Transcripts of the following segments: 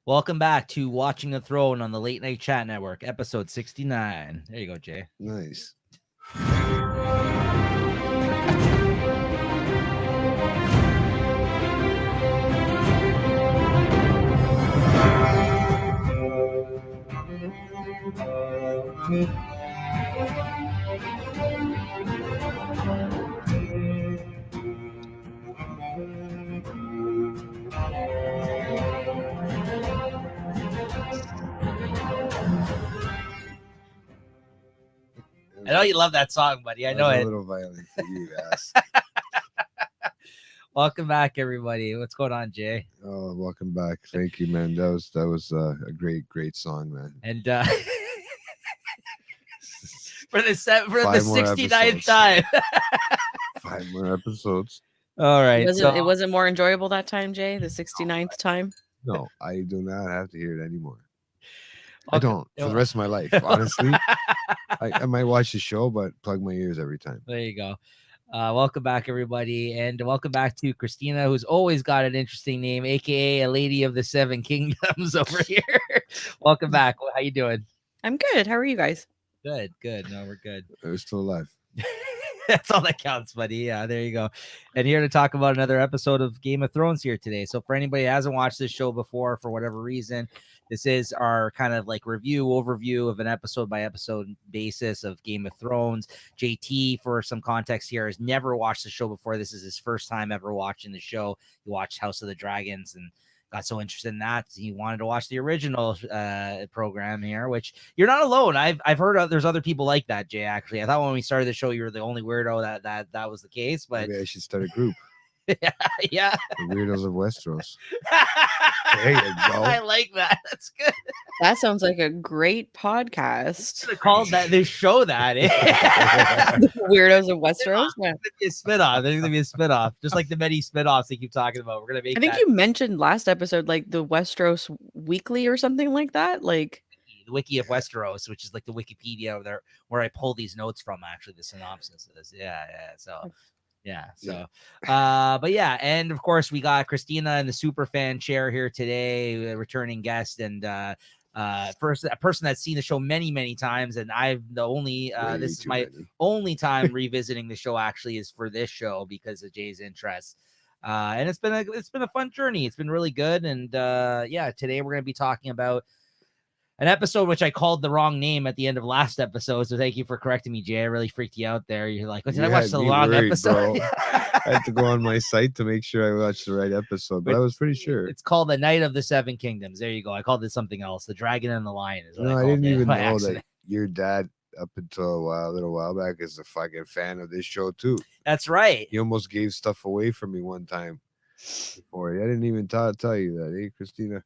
Welcome back to Watching the Throne on the Late Night Chat Network, episode 69. There you go, Jay. Nice. I know you love that song, buddy. I know A it. little violent for you, ass. Welcome back, everybody. What's going on, Jay? Oh, welcome back. Thank you, man. That was a great song, man. And for the 69th episodes. time. 5 more episodes. All right. It wasn't more enjoyable that time, Jay, the 69th time? No, I do not have to hear it anymore. Okay. I don't for the rest of my life, honestly. I might watch the show, but plug my ears every time. There you go. Welcome back, everybody, and welcome back to Christina, who's always got an interesting name, aka a lady of the Seven Kingdoms over here. Welcome back. How you doing? I'm good. How are you guys? Good. No, we're good. We're still alive. That's all that counts, buddy. Yeah, there you go. And here to talk about another episode of Game of Thrones here today. So for anybody who hasn't watched this show before, for whatever reason, this is our kind of like overview of an episode by episode basis of Game of Thrones. JT, for some context here, has never watched the show before. This is his first time ever watching the show. He watched House of the Dragons and got so interested in that he wanted to watch the original program here, which you're not alone. I've heard there's other people like that, Jay. Actually, I thought when we started the show you were the only weirdo that was the case, but maybe I should start a group. yeah. The Weirdos of Westeros. There you go. I like that. That's good. That sounds like a great podcast. Called that they show that Weirdos of Westeros. Yeah. A spinoff. There's gonna be a spinoff, just like the many spinoffs they keep talking about. We're gonna make. I think you mentioned last episode, like the Westeros Weekly or something like that. Like the Wiki of Westeros, which is like the Wikipedia over there where I pull these notes from. Actually, the synopsis is So. Yeah. So, but yeah, and of course we got Christina in the super fan chair here today, a returning guest, and a person that's seen the show many times, and I've the only this is my only time revisiting the show actually is for this show because of Jay's interest. And it's been a fun journey. It's been really good, and yeah, today we're gonna be talking about an episode which I called the wrong name at the end of last episode, so thank you for correcting me, Jay. I really freaked you out there. You're like, did I watch the wrong episode? I had to go on my site to make sure I watched the right episode, but I was pretty sure. It's called The Night of the Seven Kingdoms. There you go. I called it something else. The Dragon and the Lion is what I didn't even know accident. that your dad, up until a little while back, is a fucking fan of this show too. That's right. He almost gave stuff away from me one time before. I didn't even tell you that. Hey, Christina.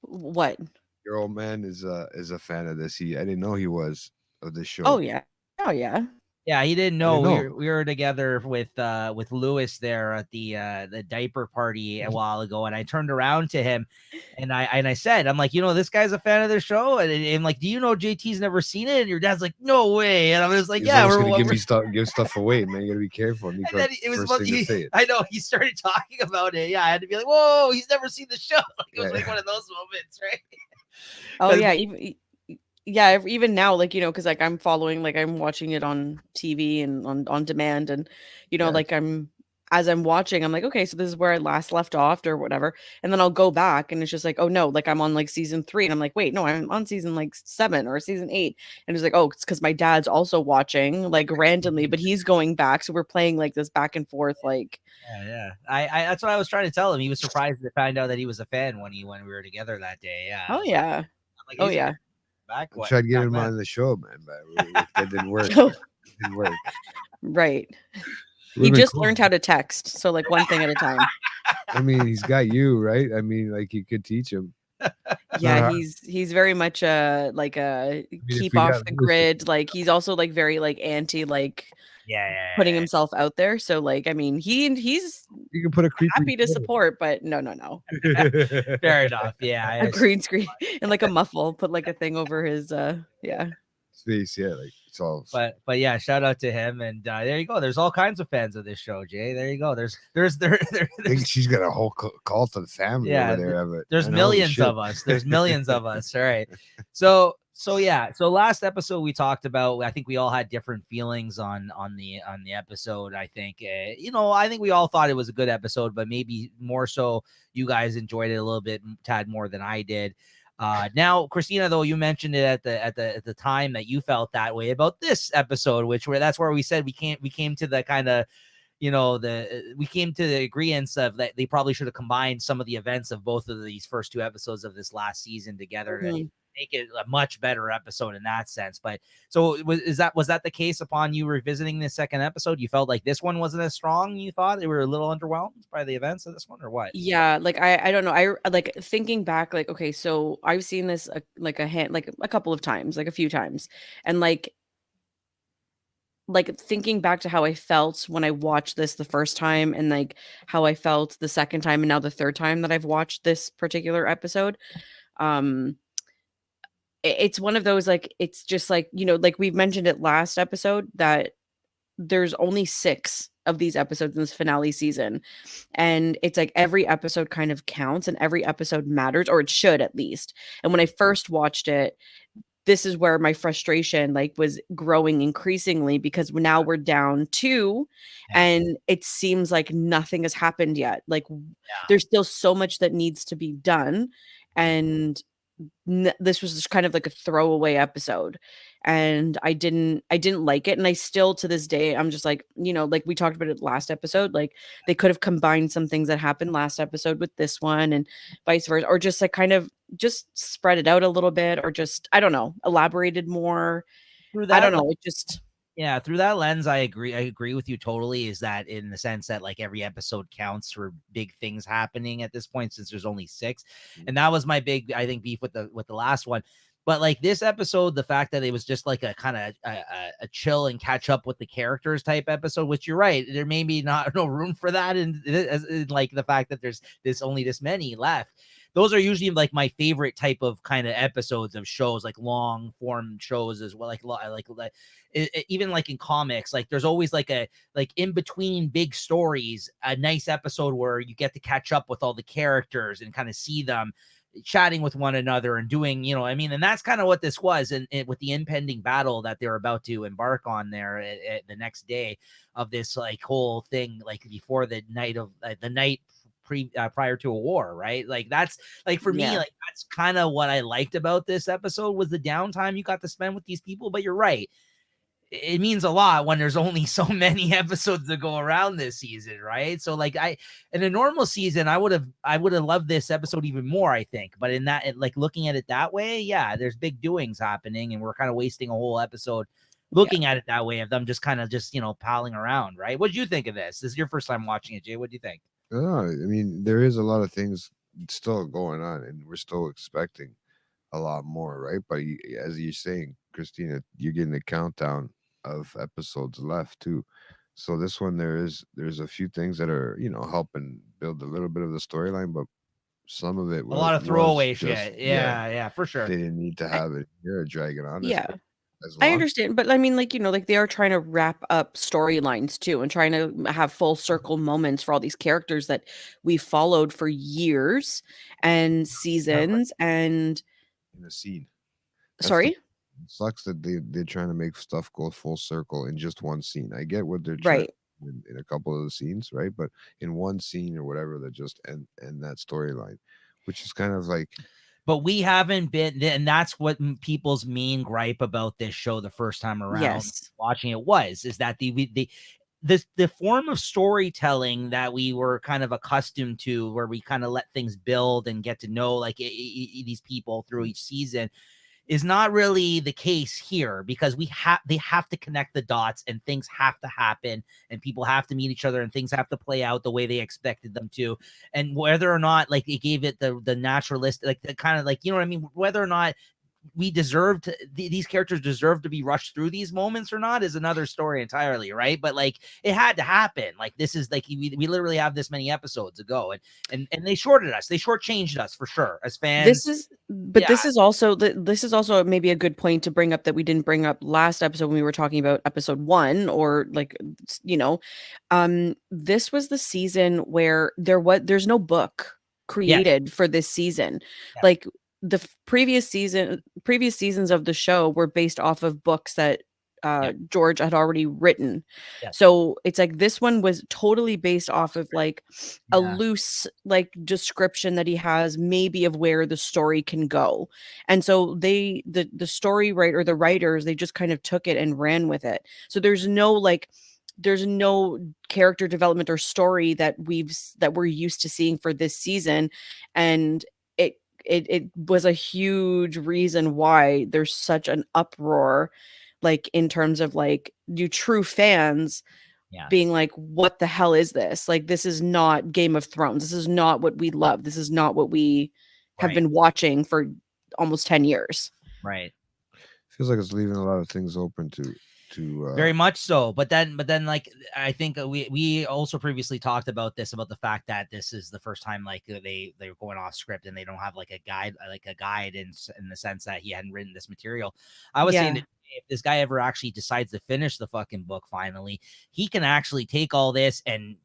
What? Your old man is a fan of this. I didn't know he was of this show. Oh yeah. Yeah, he didn't know. We were together with Lewis there at the diaper party a while ago, and I turned around to him and I said, I'm like, this guy's a fan of the show, and I'm like, do you know JT's never seen it? And your dad's like, no way. And I was like, yeah, we're gonna give stuff away, man. You gotta be careful. I know he started talking about it. Yeah, I had to be like, whoa, he's never seen the show. Like, it was like one of those moments, right? Oh yeah, even now, like, because like I'm following, like I'm watching it on TV and on demand, and like as I'm watching, I'm like, okay, so this is where I last left off or whatever, and then I'll go back and it's just like, oh no, like I'm on like season 3, and I'm like, wait, no, I'm on season like 7 or season 8, and it's like, oh, it's because my dad's also watching like randomly, but he's going back, so we're playing like this back and forth, like. Yeah. I that's what I was trying to tell him. He was surprised to find out that he was a fan when we were together that day. Yeah. Oh yeah. Like, oh yeah. I tried to get him on the show, man, but that didn't work. It didn't work. Right. He just learned how to text, so like one thing at a time. I mean, he's got you, right? I mean, like you could teach him. Yeah, he's very much keep off the grid. Like he's also like very like anti like putting himself out there. So like, I mean, he's you can put a creepy happy to support, but no. Fair enough. Yeah, a green screen and like a muffle. Put like a thing over his yeah. face. Yeah, like it's all. But yeah, shout out to him, and there you go. There's all kinds of fans of this show, Jay. There you go. I think she's got a whole cult of family over there of it. There's And holy millions shit. of us. There's millions of us. All right. So yeah. So last episode we talked about. I think we all had different feelings on the episode. I think I think we all thought it was a good episode, but maybe more so you guys enjoyed it a little bit, tad more than I did. Now, Christina, though, you mentioned it at the time that you felt that way about this episode, that's where we said we came to the kind of, we came to the agreement of that they probably should have combined some of the events of both of these first two episodes of this last season together to make it a much better episode in that sense. But so was that the case upon you revisiting the second episode? You felt like this one wasn't as strong? You thought they were a little underwhelmed by the events of this one, or what? Yeah, like I don't know. I like thinking back, like, okay, so I've seen this like a couple of times, like a few times, and like thinking back to how I felt when I watched this the first time, and like how I felt the second time, and now the third time that I've watched this particular episode. It's one of those, like, it's just like, like we've mentioned it last episode, that there's only 6 of these episodes in this finale season. And it's like every episode kind of counts and every episode matters, or it should at least. And when I first watched it, this is where my frustration like was growing increasingly, because now we're down 2 and it seems like nothing has happened yet. Like there's still so much that needs to be done. And this was just kind of like a throwaway episode, and I didn't like it. And I still, to this day, I'm just like, like we talked about it last episode, like they could have combined some things that happened last episode with this one and vice versa, or just like kind of just spread it out a little bit, or just, I don't know, elaborated more. I don't know. It just, yeah, through that lens, I agree with you totally, is that in the sense that like every episode counts for big things happening at this point, since there's only 6. And that was my big, I think, beef with the last one. But like this episode, the fact that it was just like a kind of a chill and catch up with the characters type episode, which you're right, there may be no room for that, and like the fact that there's only this many left. Those are usually like my favorite type of kind of episodes of shows, like long form shows as well. Like even like in comics, like there's always like in between big stories, a nice episode where you get to catch up with all the characters and kind of see them chatting with one another and doing, and that's kind of what this was. And with the impending battle that they're about to embark on there at the next day of this like whole thing, like before the night of the night prior to a war, right? Like that's like for me, like that's kind of what I liked about this episode, was the downtime you got to spend with these people. But you're right, it means a lot when there's only so many episodes to go around this season, right? So like in a normal season, I would have loved this episode even more, I think. But in that, like looking at it that way, yeah, there's big doings happening, and we're kind of wasting a whole episode looking at it that way, of them just kind of just palling around, right? What do you think of this? This is your first time watching it, Jay. What do you think? I mean, there is a lot of things still going on, and we're still expecting a lot more, right? But as you're saying, Christina, you're getting a countdown of episodes left too. So this one, there's a few things that are helping build a little bit of the storyline, but some of it a lot of throwaway shit. Yeah, for sure. They didn't need to have it here, drag it on. Yeah. I understand, but I mean, like, like they are trying to wrap up storylines too, and trying to have full circle moments for all these characters that we followed for years and seasons. And in a scene. Sorry? It sucks that they're trying to make stuff go full circle in just one scene. I get what they're trying in a couple of the scenes, right? But in one scene or whatever, they just end that storyline, which is kind of like. But we haven't been, and that's what people's main gripe about this show the first time around watching it is that the form of storytelling that we were kind of accustomed to, where we kind of let things build and get to know like these people through each season, is not really the case here, because they have to connect the dots, and things have to happen, and people have to meet each other, and things have to play out the way they expected them to. And whether or not like it gave it the naturalistic, like the kind of like, whether or not we deserve to these characters deserve to be rushed through these moments or not is another story entirely, right? But like it had to happen. Like this is like we literally have this many episodes to go, and they shorted us. They shortchanged us for sure as fans. This is also maybe a good point to bring up that we didn't bring up last episode when we were talking about episode 1, or like, this was the season where there's no book created for this season. Yeah. Like the previous seasons of the show were based off of books that George had already written. So it's like this one was totally based off of like a loose like description that he has maybe of where the story can go. And so the story writer, the writers, they just kind of took it and ran with it. So there's no character development or story that we're used to seeing for this season. And it was a huge reason why there's such an uproar, like in terms of like you true fans being like, what the hell is this? Like, this is not Game of Thrones. This is not what we love. This is not what we have been watching for almost 10 years. Right. Feels like it's leaving a lot of things open to very much so. But then like I think we also previously talked about this, about the fact that this is the first time like they're going off script and they don't have like a guide in the sense that he hadn't written this material. I was saying that if this guy ever actually decides to finish the fucking book finally, he can actually take all this and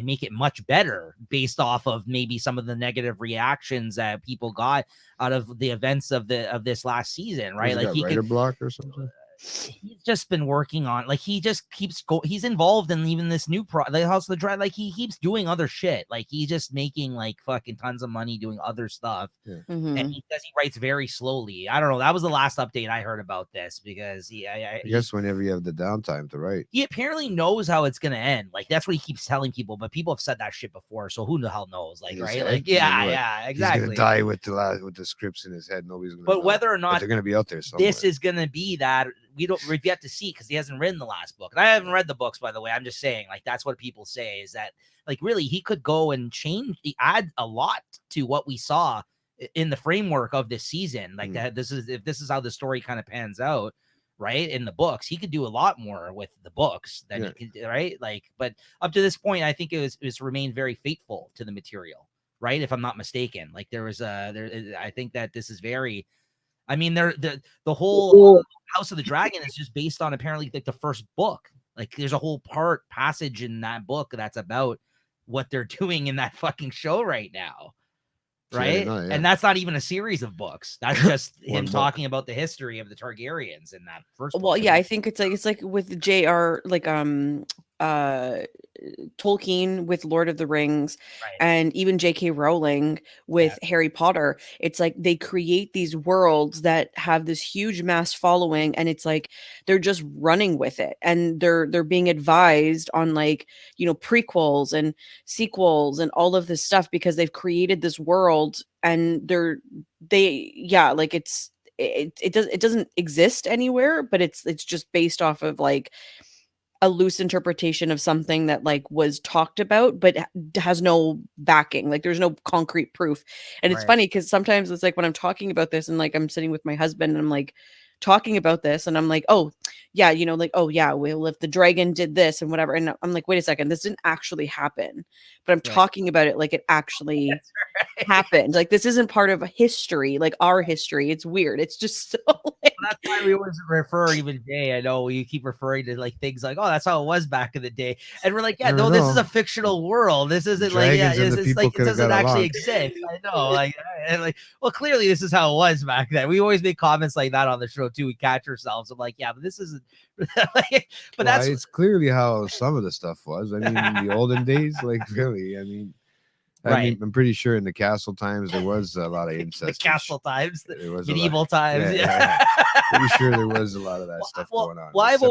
make it much better based off of maybe some of the negative reactions that people got out of the events of this last season, right? Like he writer block or something. He's just been working on, like, he just keeps he's involved in even this new the House of the Dragon. Like he keeps doing other shit. Like he's just making like fucking tons of money doing other stuff. And because he writes very slowly. I don't know. That was the last update I heard about this, because I guess whenever you have the downtime to write, he apparently knows how it's gonna end. Like that's what he keeps telling people, but people have said that shit before, so who the hell knows? Like, right? Like, yeah, exactly. He's gonna die with the scripts in his head. Nobody's gonna. But whether or not they're gonna be out there somewhere. This is gonna be that. We've yet to see, because he hasn't written the last book. And I haven't read the books, by the way. I'm just saying, like, that's what people say, is that, like, really, he could go and add a lot to what we saw in the framework of this season. Like, if this is how the story kind of pans out, right, in the books, he could do a lot more with the books than he could, right? Like, but up to this point, I think it's remained very faithful to the material, right? If I'm not mistaken. Like, I think that this is very, I mean, the whole House of the Dragon is just based on apparently like the first book. Like there's a whole passage in that book that's about what they're doing in that fucking show right now. Right. And that's not even a series of books. That's just him talking about the history of the Targaryens in that first book. Well, yeah, I think it's like with J.R. like Tolkien with Lord of the Rings, and even J.K. Rowling with Harry Potter. It's like they create these worlds that have this huge mass following, and it's like they're just running with it, and they're being advised on, like, you know, prequels and sequels and all of this stuff, because they've created this world, and it doesn't exist anywhere, but it's just based off of like a loose interpretation of something that like was talked about, but has no backing. Like there's no concrete proof. And it's funny because sometimes it's like when I'm talking about this and like I'm sitting with my husband and I'm like talking about this and I'm like, oh yeah, you know, like, oh yeah, well, if the dragon did this and whatever. And I'm like, wait a second, this didn't actually happen, but I'm talking about it like it actually happened. Like this isn't part of a history, like our history. It's weird. It's just so like... That's why we always refer, even Jay, I know you keep referring to like things like, oh, that's how it was back in the day. And we're like, yeah, no, this is a fictional world. This isn't like, yeah, it's like, it doesn't actually exist. I know, like, and like, well, clearly this is how it was back then. We always make comments like that on the show too. We catch ourselves. I'm like, yeah, but this isn't but that's it's clearly how some of the stuff was. I mean, in the olden days, like really, I mean, I'm pretty sure in the castle times there was a lot of incest. The castle times, medieval times. Pretty sure there was a lot of that stuff going on. Well, I've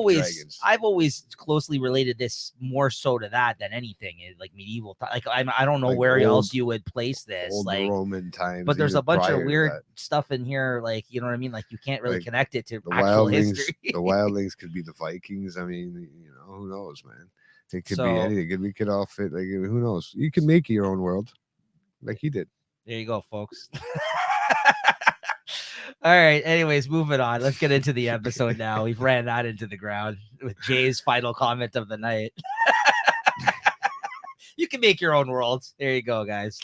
always closely related this more so to that than anything, like medieval time. Like I don't know like where else you would place this, old like Roman times. But there's a bunch of weird stuff in here, like, you know what I mean? Like you can't really connect it to actual history. The wildlings could be the Vikings. I mean, you know, who knows, man? It could be anything. We could all fit. Like, who knows? You can make your own world, like he did. There you go, folks. All right. Anyways, moving on. Let's get into the episode now. We've ran that into the ground with Jay's final comment of the night. You can make your own worlds. There you go, guys.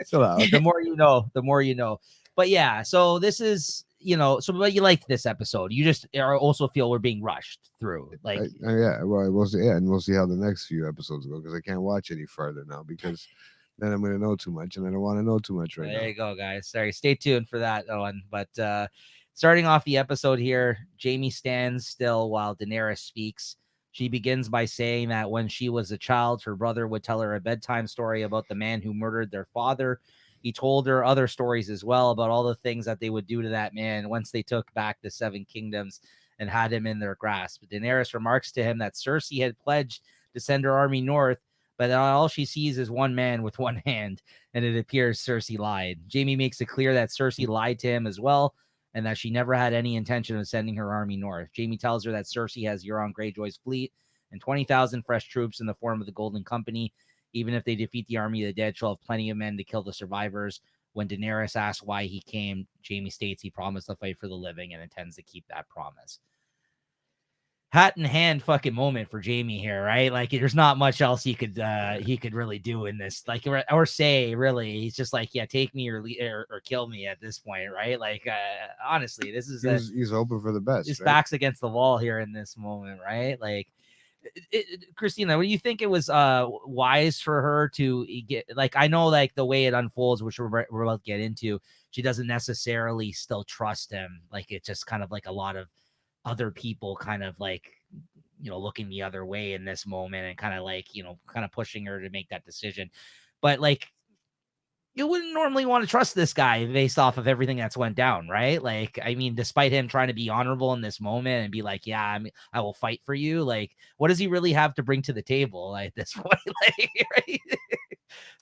So loud. The more you know, the more you know. But yeah, so this is, so but you liked this episode. You just also feel we're being rushed through. Like, yeah, well, we'll see. Yeah, and we'll see how the next few episodes go because I can't watch any further now because then I'm going to know too much, and I don't want to know too much right now. There you go, guys. Sorry, stay tuned for that one. But starting off the episode here, Jaime stands still while Daenerys speaks. She begins by saying that when she was a child, her brother would tell her a bedtime story about the man who murdered their father. He told her other stories as well about all the things that they would do to that man once they took back the Seven Kingdoms and had him in their grasp. Daenerys remarks to him that Cersei had pledged to send her army north, but all she sees is one man with one hand, and it appears Cersei lied. Jaime makes it clear that Cersei lied to him as well, and that she never had any intention of sending her army north. Jaime tells her that Cersei has Euron Greyjoy's fleet and 20,000 fresh troops in the form of the Golden Company. Even if they defeat the army of the dead, she'll have plenty of men to kill the survivors. When Daenerys asks why he came, Jaime states he promised to fight for the living and intends to keep that promise. Hat in hand fucking moment for Jaime here, right? Like there's not much else he could really do in this, like, or say really. He's just like, yeah, take me or kill me at this point, right? Like honestly, this is he's hoping for the best. His right? back's against the wall here in this moment, right? Like Christina, what do you think it was wise for her to get? Like, I know like the way it unfolds, which we're about to get into, she doesn't necessarily still trust him. Like it's just kind of like a lot of other people kind of like, looking the other way in this moment and kind of like, kind of pushing her to make that decision. But like, you wouldn't normally want to trust this guy based off of everything that's went down, right? Like, I mean, despite him trying to be honorable in this moment and be like, yeah, I will fight for you. Like, what does he really have to bring to the table at this point? Like, right?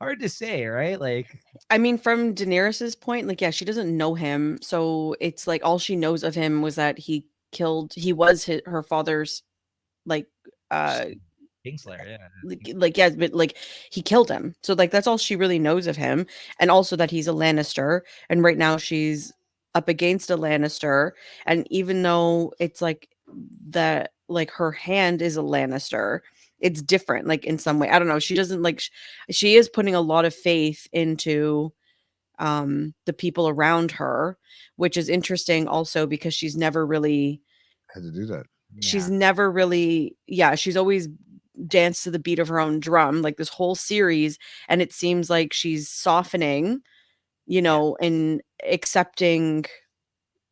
Hard to say, right? Like, I mean, from Daenerys's point, like, yeah, she doesn't know him, so it's like all she knows of him was that he was her father's, like, Kingslayer, yeah. yeah, but like he killed him. So like that's all she really knows of him, and also that he's a Lannister. And right now she's up against a Lannister, and even though it's like that, like her hand is a Lannister, it's different. Like in some way, I don't know. She doesn't like. She is putting a lot of faith into the people around her, which is interesting also because she's never really had to do that. She's never really, she's always danced to the beat of her own drum, like this whole series, and it seems like she's softening, and accepting.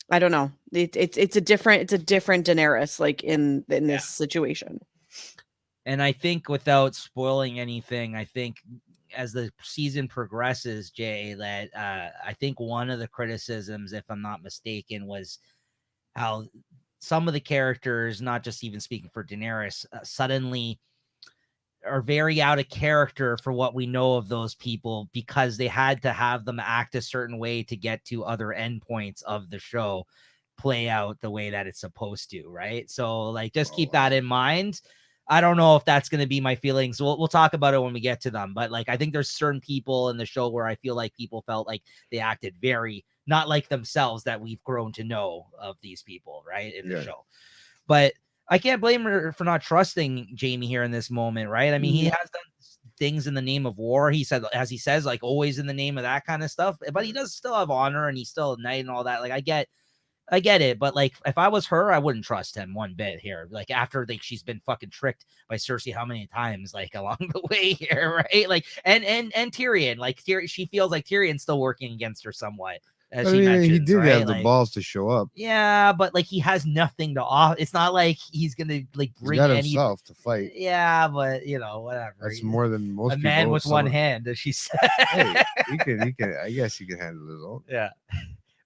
I don't know. It's a different Daenerys, like in this situation. And I think without spoiling anything, I think as the season progresses, Jay, that I think one of the criticisms, if I'm not mistaken, was how some of the characters, not just even speaking for Daenerys, suddenly are very out of character for what we know of those people because they had to have them act a certain way to get to other endpoints of the show play out the way that it's supposed to, right? So like just keep that in mind. I don't know if that's going to be my feelings. We'll talk about it when we get to them. But like, I think there's certain people in the show where I feel like people felt like they acted very not like themselves that we've grown to know of these people, right, in the show. But I can't blame her for not trusting Jaime here in this moment, right? I mean, he has done things in the name of war. He said, as he says, like always in the name of that kind of stuff. But he does still have honor, and he's still a knight and all that. Like I get it, but like if I was her, I wouldn't trust him one bit here. Like after like she's been fucking tricked by Cersei how many times like along the way here, right? Like and Tyrion, like she feels like Tyrion's still working against her somewhat. As she mentions, he did right? have the like, balls to show up. Yeah, but like he has nothing to offer. It's not like he's gonna like bring himself to fight. Yeah, but whatever. That's more than most a people. Man with one hand, as she said. Hey, he can. I guess he can handle his own. Yeah.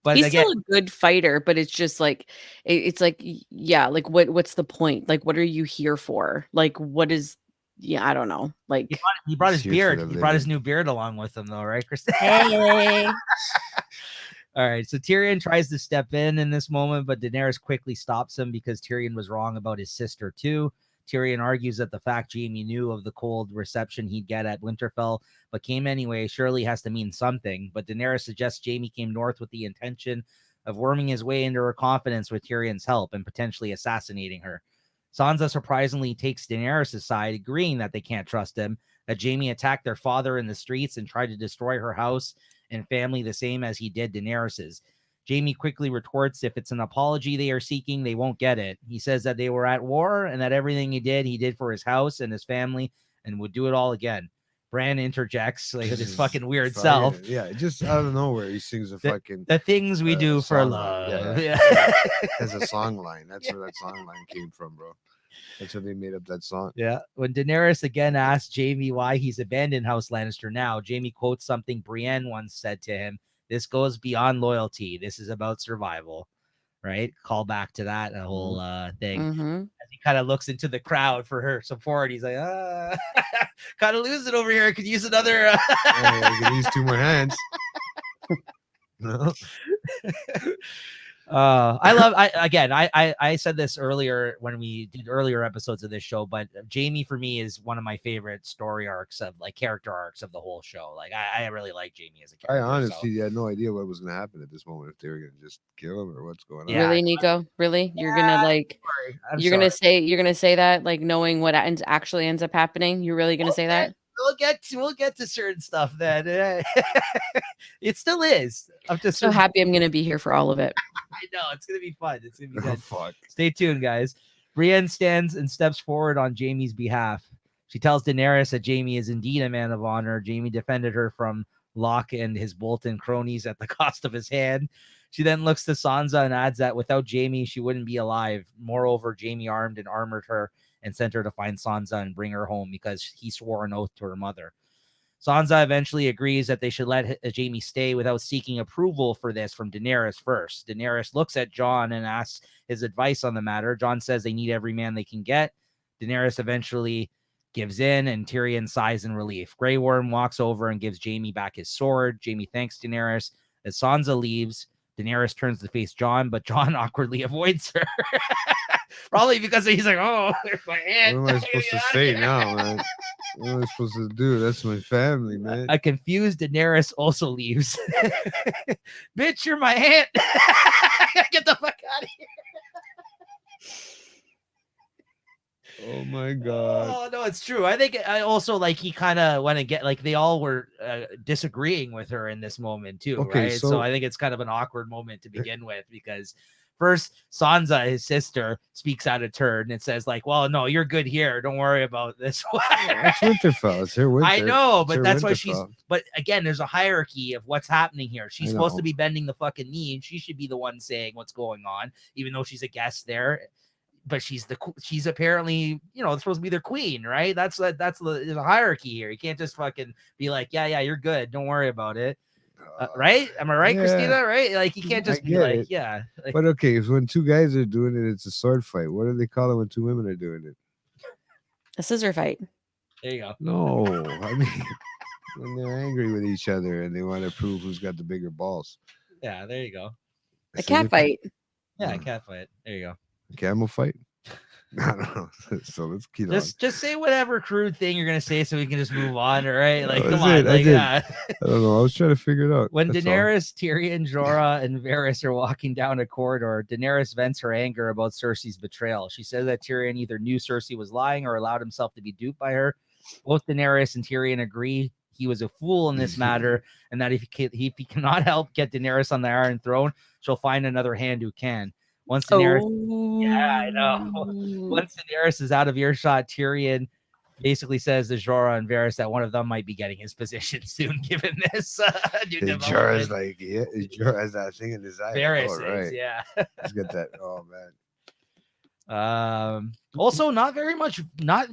But he's still a good fighter, but it's just like it's like like what's the point? Like what are you here for? Like what is I don't know. Like he brought his beard. He brought his new beard along with him though, right, Kristen? Hey. All right, so Tyrion tries to step in this moment, but Daenerys quickly stops him because Tyrion was wrong about his sister too. Tyrion argues that the fact Jaime knew of the cold reception he'd get at Winterfell, but came anyway, surely has to mean something. But Daenerys suggests Jaime came north with the intention of worming his way into her confidence with Tyrion's help and potentially assassinating her. Sansa surprisingly takes Daenerys' side, agreeing that they can't trust him, that Jaime attacked their father in the streets and tried to destroy her house and family the same as he did Daenerys's. Jaime quickly retorts if it's an apology they are seeking, they won't get it. He says that they were at war and that everything he did for his house and his family and would do it all again. Bran interjects like with his fucking weird self. Yeah, just out of nowhere, he sings a fucking the things we do for song love. line. Yeah. As a song line. That's where that song line came from, bro. That's where they made up that song. Yeah. When Daenerys again asks Jaime why he's abandoned House Lannister now, Jaime quotes something Brienne once said to him. This goes beyond loyalty. This is about survival. Right? Call back to that whole thing. As he kind of looks into the crowd for her support, he's like, kind of losing over here. Could use another. I could use 2 more hands. No. I said this earlier when we did earlier episodes of this show, but Jaime for me is one of my favorite story arcs of like character arcs of the whole show. Like I really like Jaime as a character. I honestly had no idea what was going to happen at this moment, if they were going to just kill him or what's going on. Yeah. Really, Nico? Really? You're gonna like you're gonna say that like knowing what actually ends up happening? You're really gonna say that? We'll get to certain stuff then. It still is. I'm just so happy I'm gonna be here for all of it. I know it's gonna be fun. It's gonna be good. Fuck. Stay tuned, guys. Brienne stands and steps forward on Jaime's behalf. She tells Daenerys that Jaime is indeed a man of honor. Jaime defended her from Locke and his Bolton cronies at the cost of his hand. She then looks to Sansa and adds that without Jaime, she wouldn't be alive. Moreover, Jaime armed and armored her and sent her to find Sansa and bring her home because he swore an oath to her mother. Sansa eventually agrees that they should let Jaime stay without seeking approval for this from Daenerys first. Daenerys looks at Jon and asks his advice on the matter. Jon says they need every man they can get. Daenerys eventually gives in, and Tyrion sighs in relief. Grey Worm walks over and gives Jaime back his sword. Jaime thanks Daenerys. As Sansa leaves, Daenerys turns to face Jon, but Jon awkwardly avoids her. Probably because he's like, oh, there's my aunt. What am I supposed to say now, man? What am I supposed to do? That's my family, man. A confused Daenerys also leaves. Bitch, you're my aunt. Get the fuck out of here. Oh my god. Oh no, it's true. I think I also like he kind of want to get like they all were disagreeing with her in this moment too, Okay, right? So I think it's kind of an awkward moment to begin with because first Sansa, his sister, speaks out of turn and says like, "Well, no, you're good here. Don't worry about this one." It's Winterfell. It's her winter. I know, but It's her that's why Winterfell. But again, there's a hierarchy of what's happening here. She's I supposed to know. be bending the fucking knee, and she should be the one saying what's going on, even though she's a guest there. But she's apparently, supposed to be their queen, right? That's the hierarchy here. You can't just fucking be like, yeah, you're good. Don't worry about it. Right? Am I right, yeah. Christina? Right? Like you can't just I be get like, it. yeah. Like, But okay, if when 2 guys are doing it, it's a sword fight. What do they call it when 2 women are doing it? A scissor fight. there you go. No, I mean when they're angry with each other and they want to prove who's got the bigger balls. Yeah, there you go. A cat fight. Yeah, cat fight. There you go. Camel fight. I don't know. So let's keep on. Just say whatever crude thing you're gonna say so we can just move on, all right? Like, That come was on. it. I Like, did. yeah. I don't know. I was trying to figure it out. When That's all. Daenerys, Tyrion, Jorah, and Varys are walking down a corridor, Daenerys vents her anger about Cersei's betrayal. She says that Tyrion either knew Cersei was lying or allowed himself to be duped by her. Both Daenerys and Tyrion agree he was a fool in this matter, and that if he cannot help get Daenerys on the Iron Throne, she'll find another hand who can. Once Daenerys, yeah, I know. Once Daenerys is out of earshot, Tyrion basically says to Jorah and Varys that one of them might be getting his position soon, given this new Jorah's development. like, yeah, Jorah has that thing in his eye. Varys Oh, is, right. yeah. He's got that. Oh man. Also, not very much, not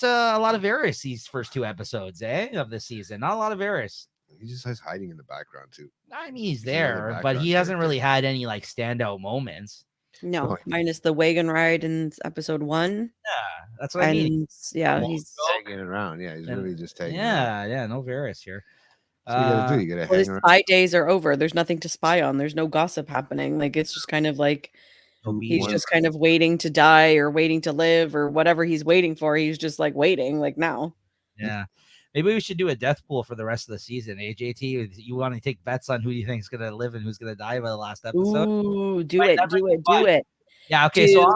a lot of Varys these first 2 episodes, of this season. Not a lot of Varys. He just has hiding in the background too. I mean, he's He's another there, but background he hasn't character. really had any like standout moments. No, Oh. minus the wagon ride in episode 1. Yeah, that's what I mean. And yeah, Well, he's Tagging around. Yeah, he's And- really just tagging. around. yeah, no Varys here. So you gotta do. You gotta well, his hang around. spy days are over. There's nothing to spy on. There's no gossip happening. Like it's just kind of like he's One- just kind of waiting to die or waiting to live or whatever he's waiting for. He's just like waiting, like now. Yeah. Maybe we should do a death pool for the rest of the season. AJT, you want to take bets on who you think is going to live and who's going to die by the last episode? Ooh, do Right, it, that might do be it, fun. do it. Yeah, okay. Do So it,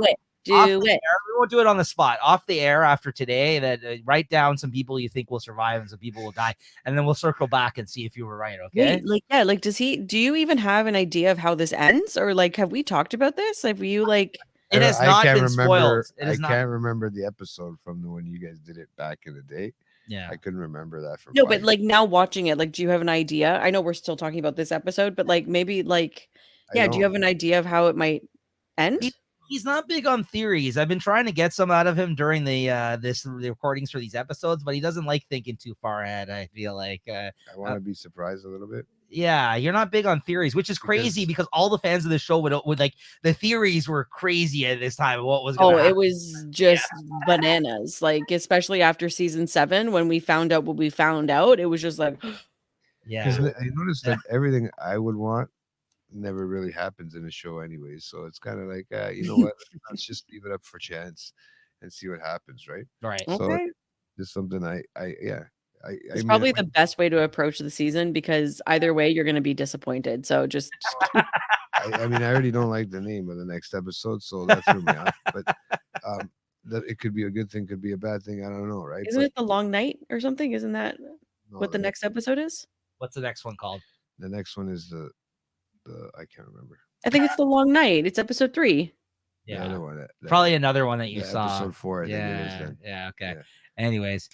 off do the it. air, we won't do it on the spot. Off the air after today, that write down some people you think will survive and some people will die, and then we'll circle back and see if you were right. Okay. Wait, like, yeah, like, do you even have an idea of how this ends? Or like, have we talked about this? Have you like, It has I not can't been remember. spoiled. It I is not. can't remember the episode from when you guys did it back in the day. Yeah. I couldn't remember that from. no, but like now watching it, like, do you have an idea? I know we're still talking about this episode, but like maybe like, yeah, do you have an idea of how it might end? He's not big on theories. I've been trying to get some out of him during the recordings for these episodes, but he doesn't like thinking too far ahead. I feel like I want to be surprised a little bit. Yeah, you're not big on theories, which is crazy because all the fans of the show would like the theories were crazy at this time. What was going it was just bananas. Like, especially after season 7, when we found out what we found out, it was just like, yeah. I noticed that everything I would want never really happens in a show anyway. So it's kind of like, you know what? Let's just leave it up for chance and see what happens, right? Right. So okay. just something It's probably the best way to approach the season, because either way you're going to be disappointed. So just I mean, I already don't like the name of the next episode, so that threw me off. But that it could be a good thing, could be a bad thing. I don't know, right? isn't it the long night or something? Isn't that what the next episode is? What's the next one called? The next one is the I can't remember. I think it's the long night. It's episode 3. Yeah, the other one. Probably another one that you saw. Episode 4. I think it is then. Yeah. Okay. Yeah. Anyways.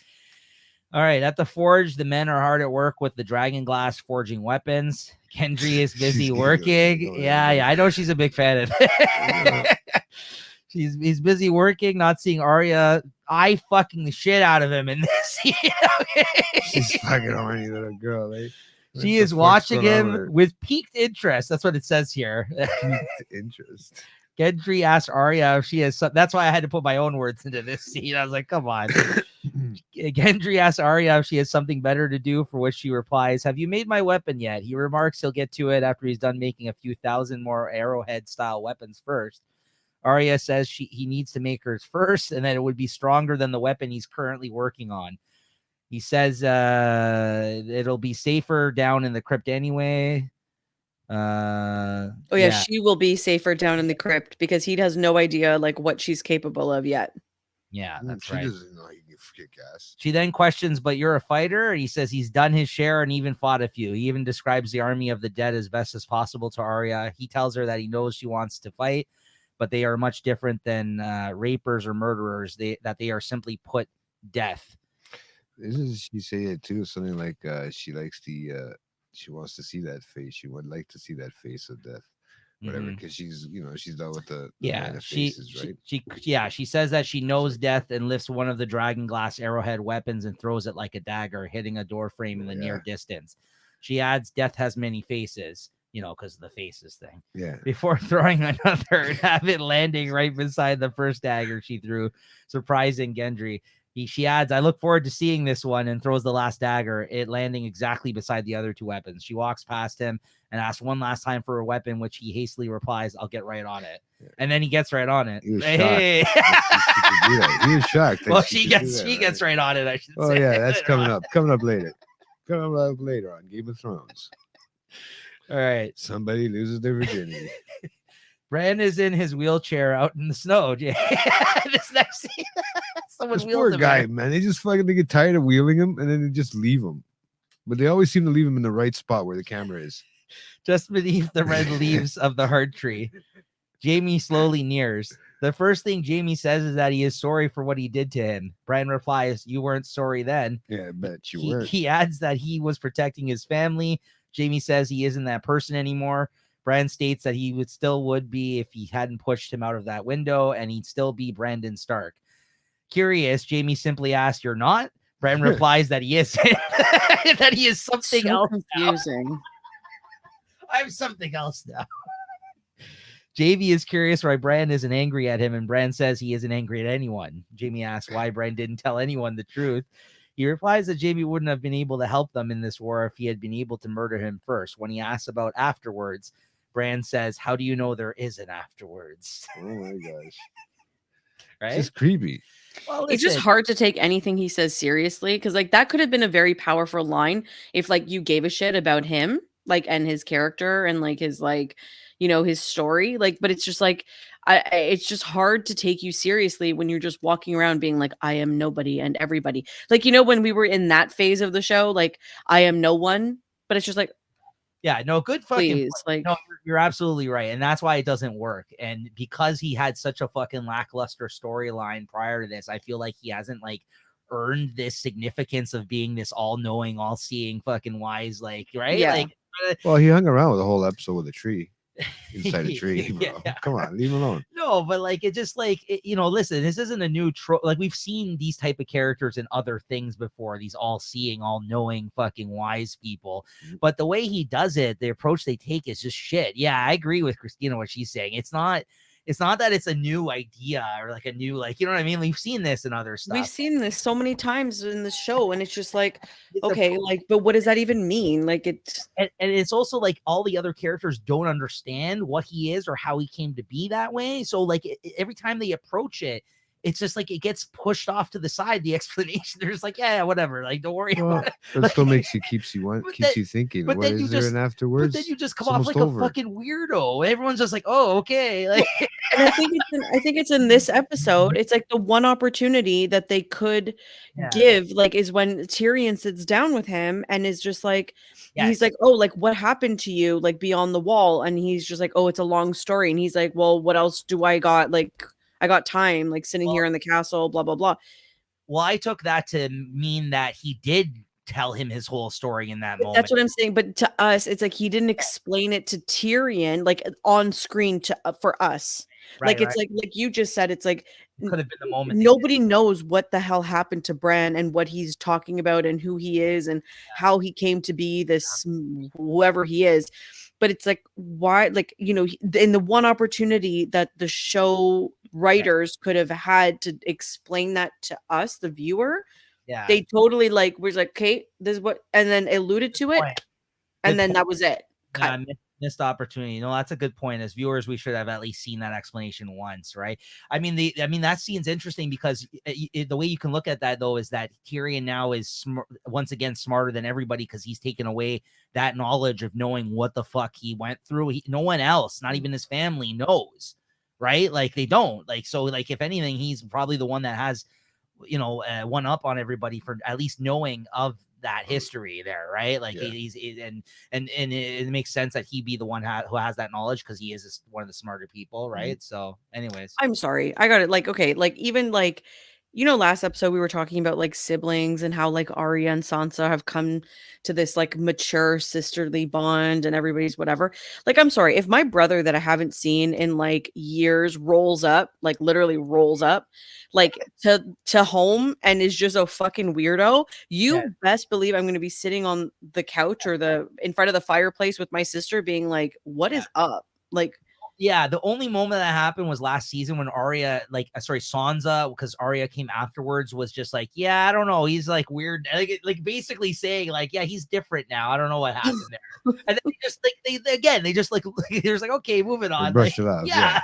All right, at the forge, the men are hard at work with the dragon glass forging weapons. Kendry is busy working. Yeah, I know she's a big fan of it. He's busy working, not seeing Arya. I fucking the shit out of him in this. She's fucking horny little girl, eh? She is watching him with piqued interest. That's what it says here. Piqued interest. Gendry asked Arya if she has some. That's why I had to put my own words into this scene. I was like, come on. Gendry asks Arya if she has something better to do, for which she replies, "Have you made my weapon yet?" He remarks he'll get to it after he's done making a few thousand more arrowhead-style weapons first. Arya says he needs to make hers first, and that it would be stronger than the weapon he's currently working on. He says it'll be safer down in the crypt anyway. She will be safer down in the crypt, because he has no idea like what she's capable of yet. Yeah, that's she right. Doesn't know you can kick ass. She then questions, "But you're a fighter?" And he says he's done his share and even fought a few. He even describes the army of the dead as best as possible to Arya. He tells her that he knows she wants to fight, but they are much different than rapers or murderers. They are simply put death. Isn't she say it too? Something like she likes she wants to see that face. She would like to see that face of death, whatever, because she's she's done with the faces, right? She says that she knows death and lifts one of the dragon glass arrowhead weapons and throws it like a dagger, hitting a door frame in the near distance. She adds, "Death has many faces," because of the faces thing. Yeah. Before throwing another and have it landing right beside the first dagger she threw, surprising Gendry. She adds, "I look forward to seeing this one," and throws the last dagger, it landing exactly beside the other two weapons. She walks past him and asks one last time for a weapon, which he hastily replies, "I'll get right on it." Yeah. And then he gets right on it. He was shocked. He was shocked. Well, she gets right on it, I should say. Oh, yeah, that's coming up later. Coming up later on Game of Thrones. All right. Somebody loses their virginity. Bran is in his wheelchair out in the snow. This next scene. This poor guy, man. They just fucking get tired of wheeling him and then they just leave him. But they always seem to leave him in the right spot where the camera is. Just beneath the red leaves of the heart tree. Jaime slowly nears. The first thing Jaime says is that he is sorry for what he did to him. Bran replies, "You weren't sorry then." Yeah, I bet you weren't. He adds that he was protecting his family. Jaime says he isn't that person anymore. Bran states that he would be if he hadn't pushed him out of that window, and he'd still be Brandon Stark. Curious, Jaime simply asks, "You're not?" Bran replies that he is. That he is something else. Confusing. Now. I'm something else now. Jaime is curious why Bran isn't angry at him, and Bran says he isn't angry at anyone. Jaime asks why Bran didn't tell anyone the truth. He replies that Jaime wouldn't have been able to help them in this war if he had been able to murder him first. When he asks about afterwards, Bran says, "How do you know there is an afterwards?" Oh my gosh. right? just creepy. Well, It's just listen, hard to take anything he says seriously because, like, that could have been a very powerful line if, like, you gave a shit about him, like, and his character and, like, his, like, his story. Like, but it's just like, it's just hard to take you seriously when you're just walking around being like, I am nobody and everybody. Like, when we were in that phase of the show, like, I am no one, but it's just like, yeah, no, good fucking please, point. like, No, you're absolutely right. And that's why it doesn't work. And because he had such a fucking lackluster storyline prior to this, I feel like he hasn't like earned this significance of being this all-knowing, all-seeing fucking wise, like, right? Yeah. Like, Well, he hung around with a whole episode with a tree. Inside a tree, bro. Yeah. Come on, leave him alone. No, but like it just like listen, this isn't a new trope. Like we've seen these type of characters in other things before, these all-seeing, all-knowing fucking wise people. But the way he does it, the approach they take is just shit. Yeah, I agree with Christina what she's saying. It's not that it's a new idea or like a new, like, you know what I mean? We've seen this in other stuff. We've seen this so many times in the show, and it's just like, It's okay, like, but what does that even mean? Like, it's and it's also like all the other characters don't understand what he is or how he came to be that way. So like every time they approach it, it's just like it gets pushed off to the side. The explanation, they're just like, yeah, whatever. Like, don't worry Well, about it. that Like, still keeps you thinking. but What then you is there just- an afterwards? But then you just come It's off like almost a over. fucking weirdo. Everyone's just like, oh, okay. Like, and I think it's in this episode. It's like the one opportunity that they could Yeah. give, like, is when Tyrion sits down with him and is just like, he's Yes. like, oh, like, what happened to you, like, beyond the wall? And he's just like, oh, it's a long story. And he's like, well, what else do I got? Like, I got time, like, sitting here in the castle, blah blah blah. Well, I took that to mean that he did tell him his whole story in that moment. That's what I'm saying. But to us, it's like he didn't explain it to Tyrion, like, on screen to for us. Right, Like, it's like you just said, it's like could have been the moment. they nobody knows what the hell happened to Bran and what he's talking about and who he is and how he came to be this whoever he is. But it's like, why, like, in the one opportunity that the show writers could have had to explain that to us, the viewer, Yeah. they totally like was like, okay, this is what, and then alluded to it, point. and Good then point. that was it. Cut. Missed opportunity. No, that's a good point. As viewers, we should have at least seen that explanation once, right? I mean, that scene's interesting because the way you can look at that though is that Tyrion now is once again smarter than everybody because he's taken away that knowledge of knowing what the fuck he went through. No one else, not even his family, knows, right? Like they don't. Like so. Like if anything, he's probably the one that has, one up on everybody for at least knowing of that history there, right? Like he's and it makes sense that he be the one who has that knowledge because he is one of the smarter people, right? So anyways, I'm sorry, I got it. Like, okay, like, even like, last episode we were talking about like siblings and how like Arya and Sansa have come to this like mature sisterly bond and everybody's whatever. Like, I'm sorry, if my brother that I haven't seen in like years rolls up, like literally rolls up, like to home and is just a fucking weirdo, you best believe I'm going to be sitting on the couch or in front of the fireplace with my sister being like, what is up? Like, yeah, the only moment that happened was last season when Arya, Sansa, because Arya came afterwards, was just like, yeah, I don't know, he's like weird, like basically saying like, yeah, he's different now. I don't know what happened there. And then they just they're just like, okay, moving on. Brush it off. Yeah.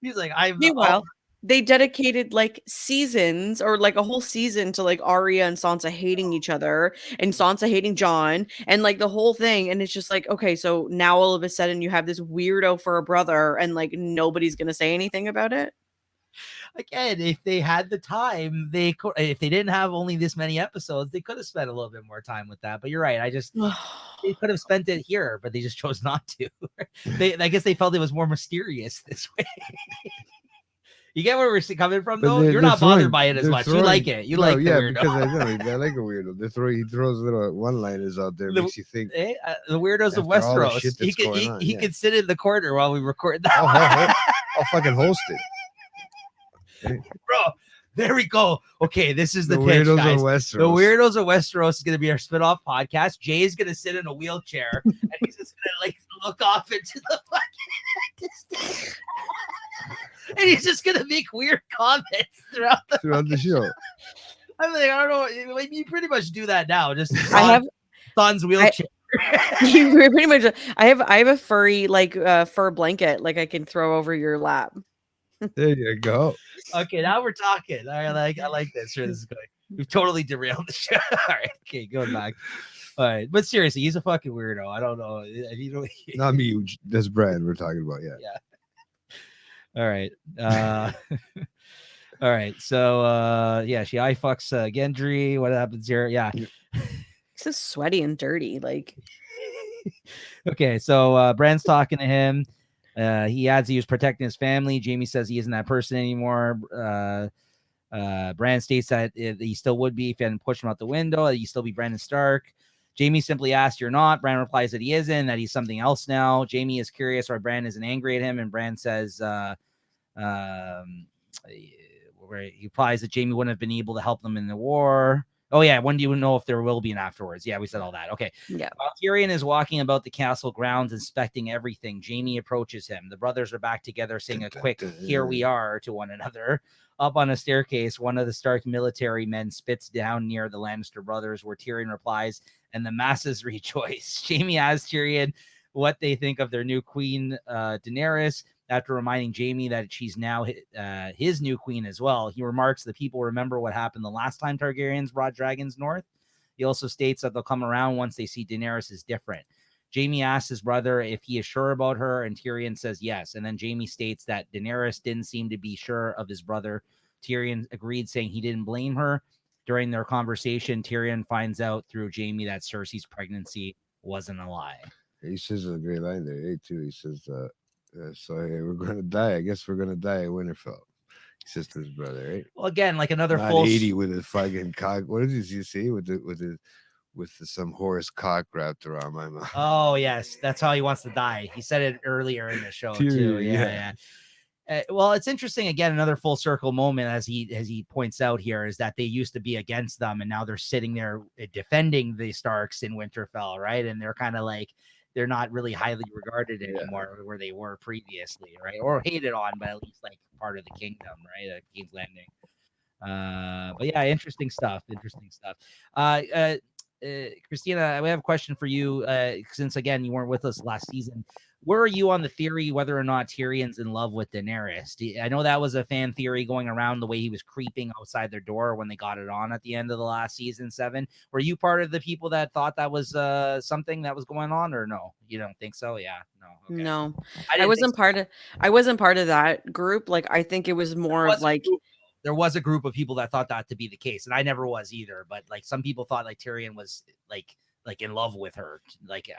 He's like, meanwhile, they dedicated like seasons or like a whole season to like Arya and Sansa hating each other and Sansa hating Jon and like the whole thing. And it's just like, okay, so now all of a sudden you have this weirdo for a brother and like nobody's going to say anything about it. Again, if they had the time, they could. If they didn't have only this many episodes, they could have spent a little bit more time with that. But you're right. They could have spent it here, but they just chose not to. I guess they felt it was more mysterious this way. You get where we're coming from, though? You're not bothered by it as much. You like it. You like the weirdo. Because I like a weirdo. He throws little one-liners out there, makes you think. The weirdos of After all the Westeros. shit that's He could sit in the corner while we record that. I'll fucking host it. Bro, there we go. Okay, this is the pitch, Weirdos guys. of Westeros. The Weirdos of Westeros is going to be our spin-off podcast. Jay is going to sit in a wheelchair and he's just going to like look off into the fucking distance. And he's just going to make weird comments throughout the show. I'm like, I don't know. You pretty much do that now. Just I have Son's wheelchair. pretty much. I have a furry like fur blanket like I can throw over your lap. There you go. Okay, now we're talking. I like this. Sure, this is going. We've totally derailed the show. All right, okay, going back. All right, but seriously, he's a fucking weirdo. I don't know. You know, Not me. That's Brad we're talking about. Yeah. yeah. All right. All right. So yeah, she eye fucks Gendry. What happens here? Yeah. He's so sweaty and dirty. Like, okay, so Bran's talking to him. He adds he was protecting his family. Jamie says he isn't that person anymore. Bran states that he still would be if he hadn't pushed him out the window. That he'd still be Brandon Stark. Jamie simply asks, "You're not." Bran replies that he isn't, that he's something else now. Jamie is curious why Bran isn't angry at him, and Bran says, where he replies that Jamie wouldn't have been able to help them in the war. Oh, yeah. When do you know if there will be an afterwards? Yeah, we said all that. Okay. yeah. While Tyrion is walking about the castle grounds, inspecting everything, Jamie approaches him. The brothers are back together, saying a quick, "Here we are," to one another. Up on a staircase, one of the Stark military men spits down near the Lannister brothers, where Tyrion replies, and the masses rejoice. Jamie asks Tyrion what they think of their new queen, Daenerys. After reminding Jamie that she's now his new queen as well, he remarks the people remember what happened the last time Targaryens brought dragons north. He also states that they'll come around once they see Daenerys is different. Jamie asks his brother if he is sure about her, and Tyrion says yes. And then Jamie states that Daenerys didn't seem to be sure of his brother. Tyrion agreed, saying he didn't blame her. During their conversation, Tyrion finds out through Jamie that Cersei's pregnancy wasn't a lie. He says a great line there, too. He says, so hey, we're going to die. I guess we're going to die at Winterfell. He says to his brother, right? Well, again, like another Not full 80 with his fucking cock. What did you see with some horse cock wrapped around my mouth? Oh, yes. That's how he wants to die. He said it earlier in the show, too. Yeah. Well, it's interesting. Again, another full circle moment, as he points out here, is that they used to be against them, and now they're sitting there defending the Starks in Winterfell, right? And they're kind of like, they're not really highly regarded anymore where they were previously, right? Or hated on, but at least like part of the kingdom, right? King's Landing. But yeah, interesting stuff. Christina, we have a question for you. Since again you weren't with us last season, where are you on the theory whether or not Tyrion's in love with Daenerys? I know that was a fan theory going around, the way he was creeping outside their door when they got it on at the end of the last season 7. Were you part of the people that thought that was something that was going on, or no? You don't think so? Yeah, no. Okay. No, I wasn't part of that group. Like, I think it was more of like, there was a group of people that thought that to be the case, and I never was either. But like some people thought like Tyrion was like in love with her, like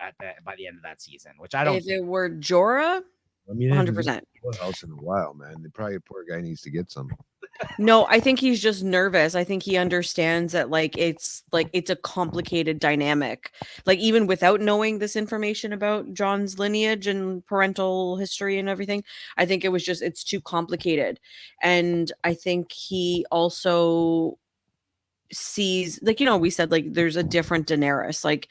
by the end of that season, which I don't. If it were Jorah, I mean, 100%. House in a while, man. The probably poor guy needs to get some. No, I think he's just nervous. I think he understands that it's a complicated dynamic. Like, even without knowing this information about Jon's lineage and parental history and everything, I think it's too complicated. And I think he also sees, like, we said, like, there's a different Daenerys. Like,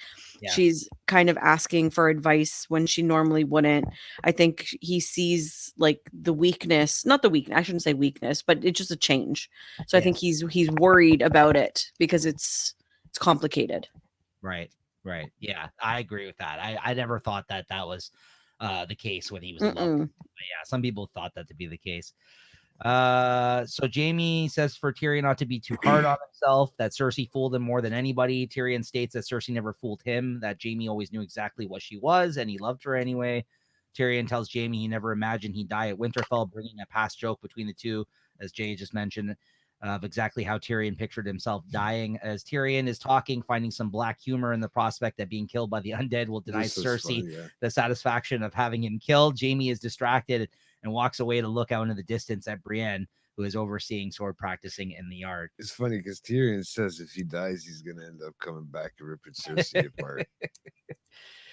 she's kind of asking for advice when she normally wouldn't. I think he sees like the weakness, not the weakness, I shouldn't say weakness, but it's just a change. So I think he's worried about it because it's complicated. Right. Yeah, I agree with that. I never thought that was the case when he was in love. But yeah, some people thought that to be the case. So Jamie says for Tyrion not to be too hard on himself, that Cersei fooled him more than anybody. Tyrion states that Cersei never fooled him, that Jamie always knew exactly what she was and he loved her anyway. Tyrion tells Jamie he never imagined he'd die at Winterfell, bringing a past joke between the two, as Jay just mentioned, of exactly how Tyrion pictured himself dying. As Tyrion is talking, finding some black humor in the prospect that being killed by the undead will deny Cersei the satisfaction of having him killed. Jamie is distracted and walks away to look out into the distance at Brienne, who is overseeing sword practicing in the yard. It's funny because Tyrion says if he dies, he's going to end up coming back and ripping Cersei apart.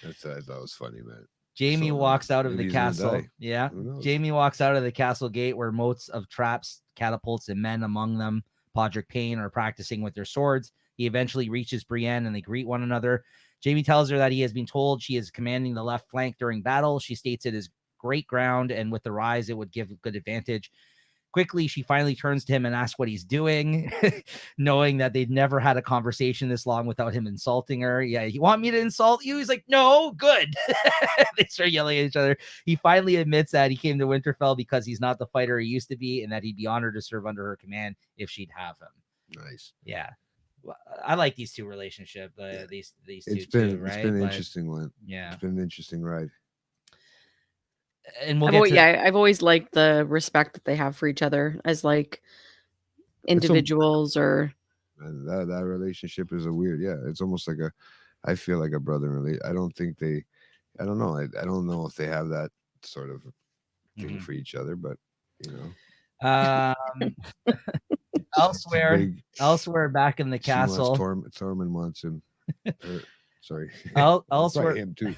I thought was funny, man. Jamie walks out of the castle. Yeah. Jamie walks out of the castle gate where moats of traps, catapults, and men, among them Podrick Payne, are practicing with their swords. He eventually reaches Brienne and they greet one another. Jamie tells her that he has been told she is commanding the left flank during battle. She states it is great ground, and with the rise, it would give good advantage. Quickly, she finally turns to him and asks what he's doing, knowing that they'd never had a conversation this long without him insulting her. Yeah, you want me to insult you? He's like, no, good. They start yelling at each other. He finally admits that he came to Winterfell because he's not the fighter he used to be, and that he'd be honored to serve under her command if she'd have him. Nice. Yeah. I like these two relationship. These It's two been too, right? It's been an interesting one. Yeah, it's been an interesting ride. And we'll I've always liked the respect that they have for each other as like individuals, or and that relationship is a weird. Yeah, it's almost like I feel like a brother really. I don't know. I don't know if they have that sort of thing for each other, but elsewhere back in the castle, Tormund wants him. Sorry. Elsewhere him too.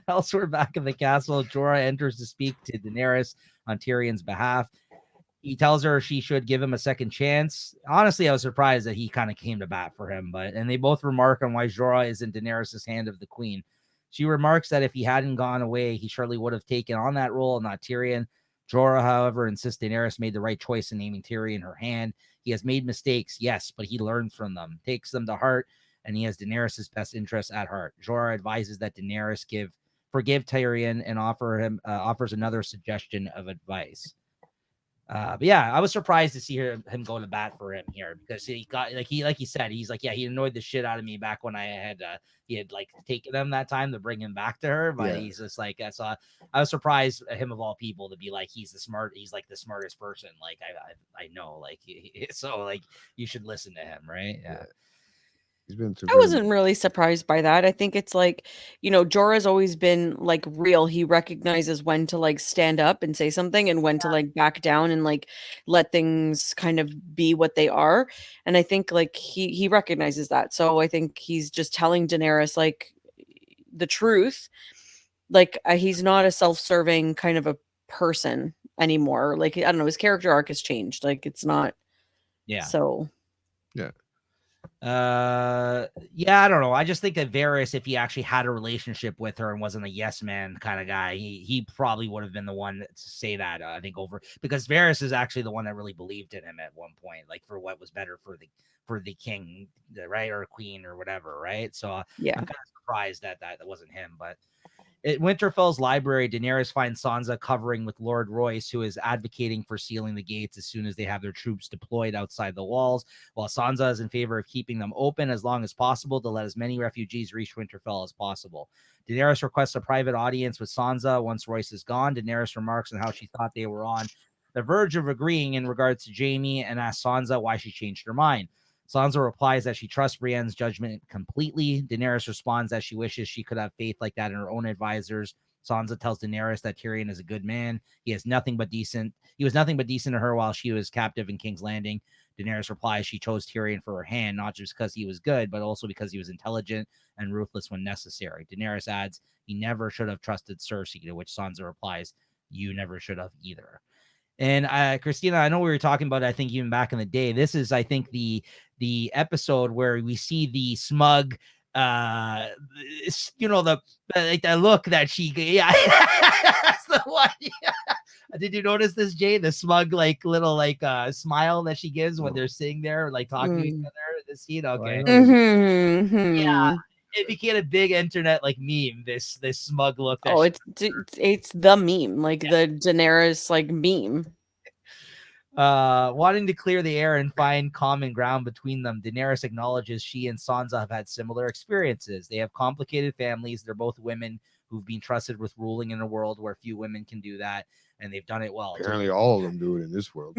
Elsewhere back in the castle, Jorah enters to speak to Daenerys on Tyrion's behalf. He tells her she should give him a second chance. Honestly, I was surprised that he kind of came to bat for him, and they both remark on why Jorah is in Daenerys' hand of the queen. She remarks that if he hadn't gone away, he surely would have taken on that role, not Tyrion. Jorah, however, insists Daenerys made the right choice in naming Tyrion her hand. He has made mistakes, yes, but he learns from them, takes them to heart, and he has Daenerys' best interests at heart. Jorah advises that Daenerys forgive Tyrion and offers another suggestion of advice. But yeah, I was surprised to see him go to bat for him here, because he got like he said, he's like, yeah, he annoyed the shit out of me back when he had like taken them that time to bring him back to her, but he's just like, so I was surprised at him of all people to be like, he's like the smartest person, like I know, like so like you should listen to him, right? Yeah. I wasn't really surprised by that. I think it's like, Jorah's always been like real. He recognizes when to like stand up and say something and when to like back down and like let things kind of be what they are. And I think like he recognizes that. So I think he's just telling Daenerys like the truth. Like he's not a self-serving kind of a person anymore. Like, I don't know, his character arc has changed. Like it's not. Yeah. So. Yeah. I don't know. I just think that Varys, if he actually had a relationship with her and wasn't a yes man kind of guy, he probably would have been the one to say that. I think because Varys is actually the one that really believed in him at one point, like for what was better for the king, right, or queen or whatever, right? So I'm kind of surprised that wasn't him, but. At Winterfell's library, Daenerys finds Sansa covering with Lord Royce, who is advocating for sealing the gates as soon as they have their troops deployed outside the walls, while Sansa is in favor of keeping them open as long as possible to let as many refugees reach Winterfell as possible. Daenerys requests a private audience with Sansa once Royce is gone. Daenerys remarks on how she thought they were on the verge of agreeing in regards to Jaime and asks Sansa why she changed her mind. Sansa replies that she trusts Brienne's judgment completely. Daenerys responds that she wishes she could have faith like that in her own advisors. Sansa tells Daenerys that Tyrion is a good man. He was nothing but decent to her while she was captive in King's Landing. Daenerys replies she chose Tyrion for her hand, not just because he was good, but also because he was intelligent and ruthless when necessary. Daenerys adds, he never should have trusted Cersei, to which Sansa replies, you never should have either. And Christina, I know we were talking about it, I think even back in the day. This is, I think, the episode where we see the smug, the look that she, that's the one. Yeah. Did you notice this, Jay? The smug, like little, like smile that she gives when they're sitting there, like talking to each other. The scene, okay. Yeah. It became a big internet like meme. This smug look. It's the meme, like the Daenerys like meme. Wanting to clear the air and find common ground between them, Daenerys acknowledges she and Sansa have had similar experiences. They have complicated families. They're both women who've been trusted with ruling in a world where few women can do that, and they've done it well. Apparently, all of them do it in this world.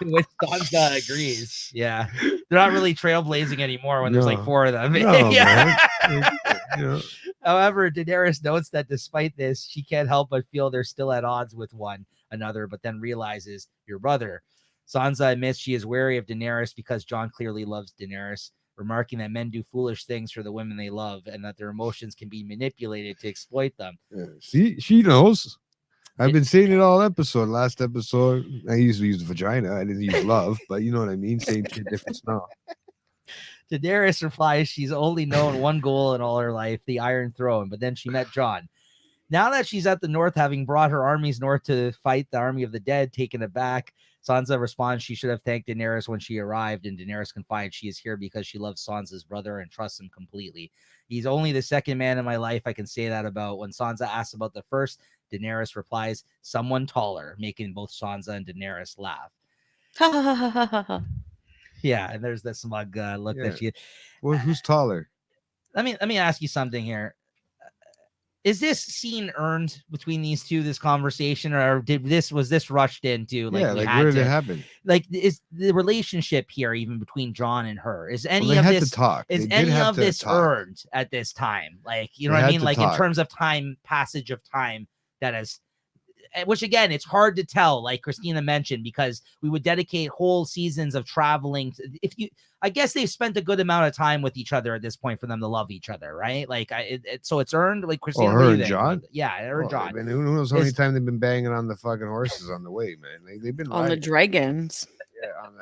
Which Sansa agrees. Yeah, they're not really trailblazing anymore when there's like 4 of them. No, yeah. Man. However, Daenerys notes that despite this, she can't help but feel they're still at odds with one another, but then realizes your brother. Sansa admits she is wary of Daenerys because Jon clearly loves Daenerys, remarking that men do foolish things for the women they love and that their emotions can be manipulated to exploit them. Yeah. See, she knows. I've been saying it all episode. Last episode, I used to use vagina. I didn't use love, but you know what I mean? Same shit, different smell. Daenerys replies she's only known one goal in all her life, the Iron Throne, but then she met Jon. Now that she's at the north, having brought her armies north to fight the army of the dead, taken aback, Sansa responds she should have thanked Daenerys when she arrived, and Daenerys confides she is here because she loves Sansa's brother and trusts him completely. He's only the second man in my life I can say that about. When Sansa asks about the first, Daenerys replies, someone taller, making both Sansa and Daenerys laugh. Yeah, and there's that smug look that she. Well, who's taller? Let me ask you something here. Is this scene earned between these two, this conversation, or was this rushed into? Like, where did it happen? Like, is the relationship here even between John and her? Is any they of had this to talk? Is They did any have of to this talk. earned at this time? Like, you know They what I had mean? to Like in talk. terms of passage of time, that is. Which again, it's hard to tell, like Christina mentioned, because we would dedicate whole seasons of traveling. I guess they've spent a good amount of time with each other at this point for them to love each other, right? Like, so it's earned. Like Christina, her and John, her and John. Who knows how many times they've been banging on the fucking horses on the way, man? They've been on the dragons.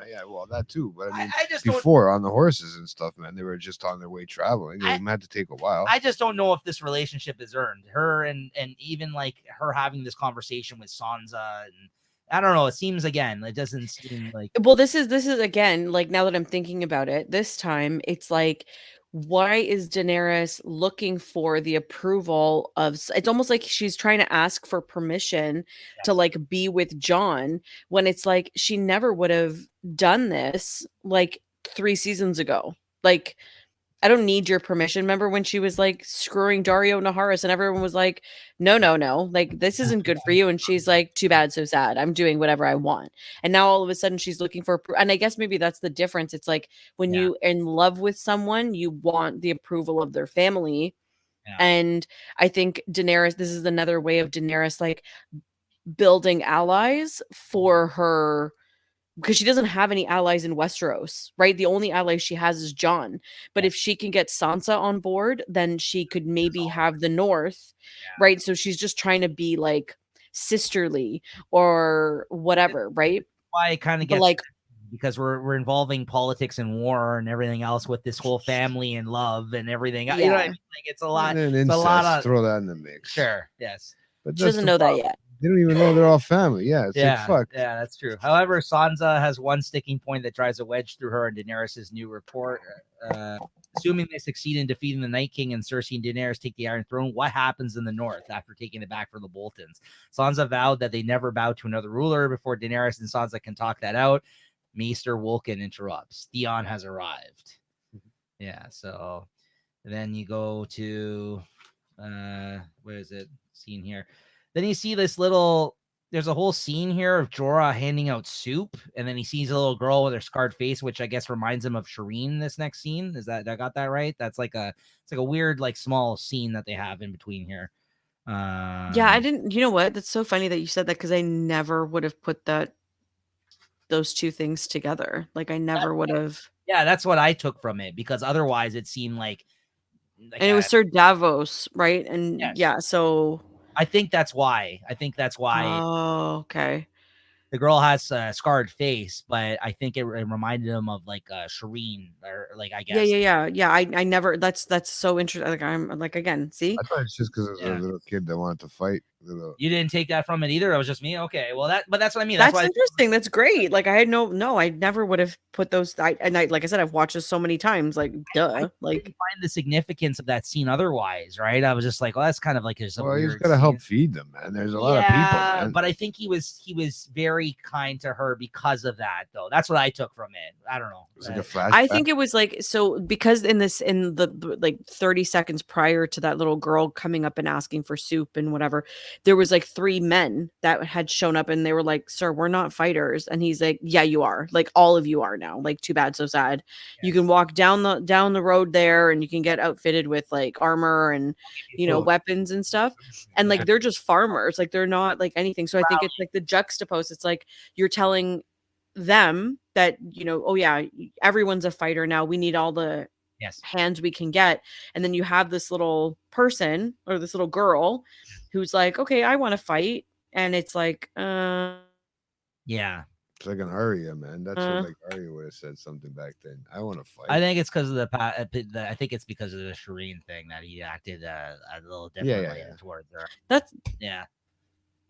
Yeah, well, that too. But I mean, I just before on the horses and stuff, man, they were just on their way traveling. They had to take a while. I just don't know if this relationship is earned. Her and even like her having this conversation with Sansa, and I don't know. It seems again, it doesn't seem like. Well, this is again, like now that I'm thinking about it, this time it's like, why is Daenerys looking for the approval of? It's almost like she's trying to ask for permission to like be with John, when it's like she never would have done this like 3 seasons ago. Like, I don't need your permission. Remember when she was like screwing Dario Naharis and everyone was like, no, like this isn't good for you. And she's like, too bad, so sad. I'm doing whatever I want. And now all of a sudden she's looking for, and I guess maybe that's the difference. It's like when you in love with someone, you want the approval of their family. Yeah. And I think Daenerys, this is another way of Daenerys like building allies for her, because she doesn't have any allies in Westeros, right? The only ally she has is John. But if she can get Sansa on board, then she could maybe have the North, right? So she's just trying to be like sisterly or whatever, right? Why it kind of gets like, because we're involving politics and war and everything else with this whole family and love and everything. You know what I mean? Like it's a lot. It's a lot of throw that in the mix. Sure. Yes. But she doesn't know that yet. They don't even know they're all family. Yeah, it's like, fuck. Yeah, that's true. However, Sansa has one sticking point that drives a wedge through her and Daenerys' new report. Assuming they succeed in defeating the Night King and Cersei and Daenerys take the Iron Throne, what happens in the North after taking it back from the Boltons? Sansa vowed that they never bow to another ruler before Daenerys and Sansa can talk that out. Maester Wolkan interrupts. Theon has arrived. Yeah, so then you go to where is it? Scene here. Then you see this there's a whole scene here of Jorah handing out soup, and then he sees a little girl with her scarred face, which I guess reminds him of Shireen. This next scene, I got that right? That's like it's like a weird, like small scene that they have in between here. Yeah, I didn't. You know what? That's so funny that you said that, because I never would have put those two things together. Like I never would have. Yeah, that's what I took from it, because otherwise it seemed like and it was Sir Davos, right? And so I think that's why. Oh, okay. The girl has a scarred face, but I think it reminded him of like Shireen, or like, I guess. Yeah. I never. That's so interesting. Like I'm like, again, see. I thought it's just because it was a little kid that wanted to fight. You didn't take that from it either. It was just me. Okay, well that's what I mean. That's interesting. That's great. Like I had I never would have put those. Like I said, I've watched this so many times. Like duh. I like find the significance of that scene otherwise, right? I was just like, well, that's kind of like he's got to help feed them, man. There's a lot of people, man. But I think he was very kind to her because of that, though. That's what I took from it. I don't know. It was like a flashback. I think it was like, so because in the like 30 seconds prior to that little girl coming up and asking for soup and whatever, there was like 3 men that had shown up, and they were like, sir, we're not fighters. And he's like, yeah, you are. Like all of you are now. Like too bad, so sad. You can walk down the road there, and you can get outfitted with like armor and weapons and stuff. And like they're just farmers. Like they're not like anything. So I think it's like the juxtapose. It's like you're telling them that oh yeah, everyone's a fighter now. We need all the hands we can get. And then you have this little person or this little girl who's like, okay, I want to fight. And it's like yeah, It's like an Arya, man. That's what like Arya would have said something back then. I want to fight. I think it's because of I think it's because of the Shireen thing that he acted a little differently towards her. That's yeah.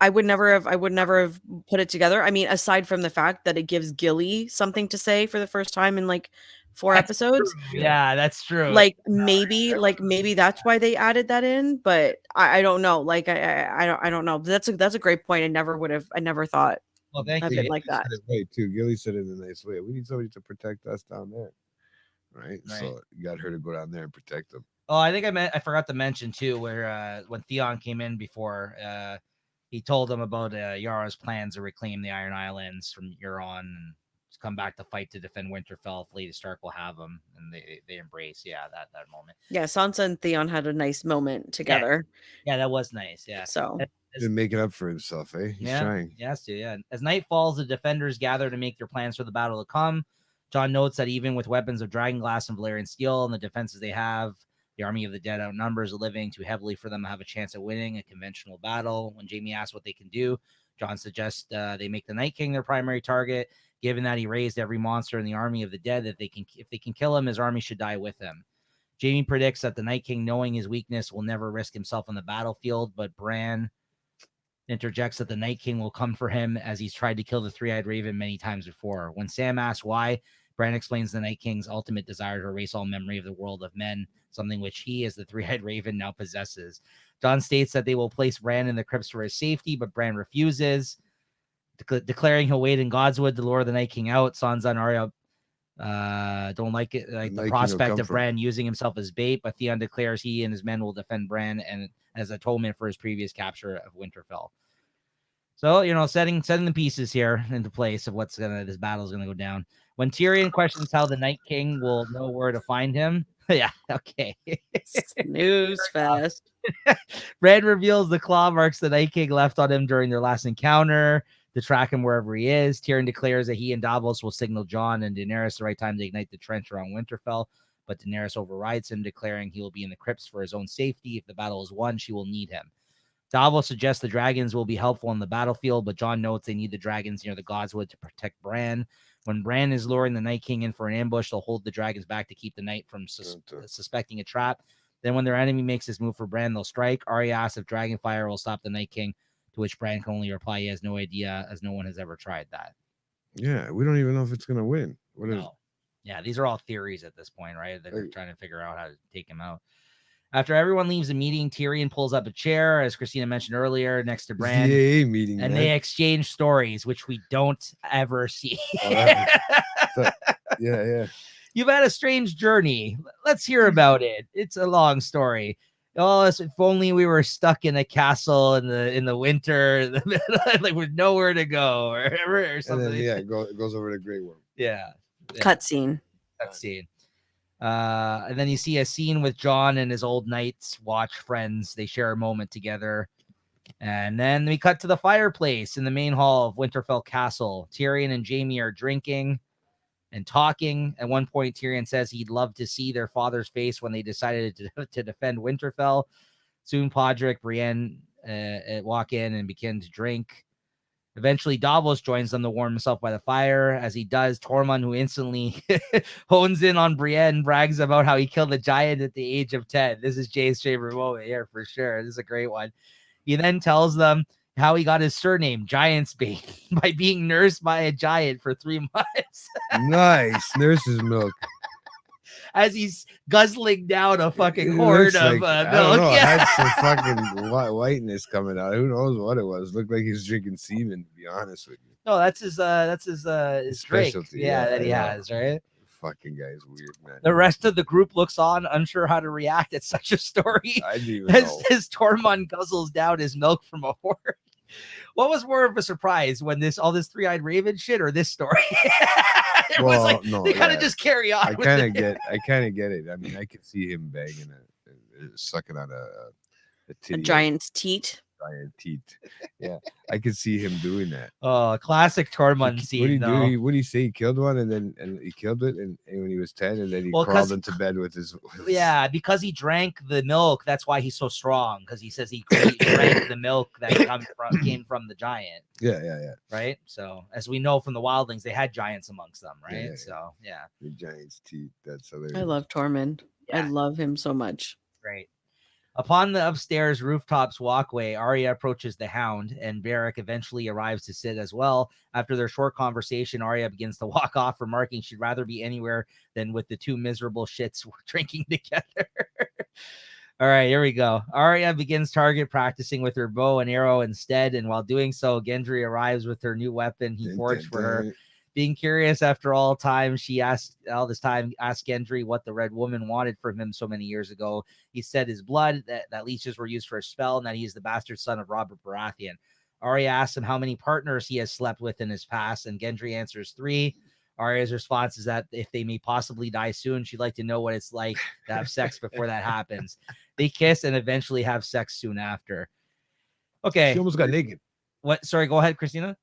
I would never have put it together. I mean, aside from the fact that it gives Gilly something to say for the first time in like 4 episodes. True. Yeah, that's true. Like maybe that's why they added that in, but I don't know. Like I don't know. That's a great point. I never thought well, thank of you. it like that. Right too. Gilly said it in a nice way. We need somebody to protect us down there. Right. So you got her to go down there and protect them. Oh, I think I forgot to mention too, where when Theon came in before, he told them about Yara's plans to reclaim the Iron Islands from Euron and come back to fight to defend Winterfell if Lady Stark will have them, and they embrace that moment. Yeah, Sansa and Theon had a nice moment together. Yeah, that was nice. Yeah, so he's making up for himself, eh? He's trying. He has to. Yeah. As night falls, the defenders gather to make their plans for the battle to come. Jon notes that even with weapons of dragonglass and Valyrian steel and the defenses they have, the army of the dead outnumbers the living too heavily for them to have a chance at winning a conventional battle. When Jaime asks what they can do, Jon suggests they make the Night King their primary target, given that he raised every monster in the army of the dead, that if they can kill him, his army should die with him. Jaime predicts that the Night King, knowing his weakness, will never risk himself on the battlefield, but Bran interjects that the Night King will come for him as he's tried to kill the Three-Eyed Raven many times before. When Sam asks why, Bran explains the Night King's ultimate desire to erase all memory of the world of men, something which he, as the Three-Eyed Raven, now possesses. Jon states that they will place Bran in the crypts for his safety, but Bran refuses, declaring he'll wait in Godswood to lure the Night King out. Sansa and Arya don't like it, like the prospect of Bran using himself as bait, but Theon declares he and his men will defend Bran and as atonement for his previous capture of Winterfell. So, setting the pieces here into place of this battle is gonna go down. When Tyrion questions how the Night King will know where to find him, yeah, okay. Snooze fast. Bran reveals the claw marks the Night King left on him during their last encounter to track him wherever he is. Tyrion declares that he and Davos will signal Jon and Daenerys the right time to ignite the trench around Winterfell, but Daenerys overrides him, declaring he will be in the crypts for his own safety. If the battle is won, she will need him. Davos suggests the dragons will be helpful on the battlefield, but Jon notes they need the dragons near the Godswood to protect Bran. When Bran is luring the Night King in for an ambush, they'll hold the dragons back to keep the Night from suspecting a trap. Then when their enemy makes this move for Bran, they'll strike. Arya asks if Dragonfire will stop the Night King, to which Bran can only reply he has no idea, as no one has ever tried that. Yeah, we don't even know if it's going to win. Yeah, these are all theories at this point, right? They're trying to figure out how to take him out. After everyone leaves the meeting, Tyrion pulls up a chair, as Christina mentioned earlier, next to Bran. The AA meeting, and they exchange stories, which we don't ever see. Yeah. You've had a strange journey. Let's hear about it. It's a long story. Oh, if only we were stuck in a castle in the winter, like with nowhere to go, or something. And then, it goes over to Grey Worm. Yeah. Cutscene. And then you see a scene with Jon and his old Night's Watch friends. They share a moment together. And then we cut to the fireplace in the main hall of Winterfell Castle. Tyrion and Jaime are drinking and talking. At one point, Tyrion says he'd love to see their father's face when they decided to defend Winterfell. Soon, Podrick, Brienne walk in and begin to drink. Eventually, Davos joins them to warm himself by the fire. As he does, Tormund, who instantly hones in on Brienne, brags about how he killed a giant at the age of 10. This is Jay's favorite moment here for sure. This is a great one. He then tells them how he got his surname, Giantsbane, by being nursed by a giant for 3 months. Nice. Nurse's milk. As he's guzzling down a fucking horde of milk. I don't know. It had some fucking whiteness coming out. Who knows what it was? Looked like he was drinking semen, to be honest with you. No, that's his drink. Yeah, that he has, right? Fucking guy's weird, man. The rest of the group looks on, unsure how to react at such a story. I didn't even know. As Tormund guzzles down his milk from a horde. What was more of a surprise when all this Three-Eyed Raven shit or this story? It was like they kind of just carry on. I kind of get it. I mean, I could see him banging sucking on a giant's teat. giant teeth. Yeah, I could see him doing that. Oh, classic Tormund What scene. did he do? though. What did he say? He killed one, and he killed it, and when he was 10, and then he Well, crawled 'cause- into bed with his. Yeah, because he drank the milk. That's why he's so strong. Because he says he drank the milk that came from the giant. Yeah. Right. So as we know from the wildlings, they had giants amongst them. Right. Yeah. So yeah. The giant's teeth. That's hilarious. I love Tormund. I Yeah. love him so much. Great. Upon the upstairs rooftops walkway, Arya approaches the Hound, and Beric eventually arrives to sit as well. After their short conversation, Arya begins to walk off, remarking she'd rather be anywhere than with the two miserable shits drinking together. All right, here we go. Arya begins target practicing with her bow and arrow instead, and while doing so, Gendry arrives with her new weapon he forged for her. Being curious after all this time asked Gendry what the Red Woman wanted from him so many years ago. He said his blood, that leeches were used for a spell, and that he is the bastard son of Robert Baratheon. Arya asks him how many partners he has slept with in his past, and Gendry answers 3. Arya's response is that if they may possibly die soon, she'd like to know what it's like to have sex before that happens. They kiss and eventually have sex soon after. Okay. She almost got naked. What? Sorry, go ahead, Christina.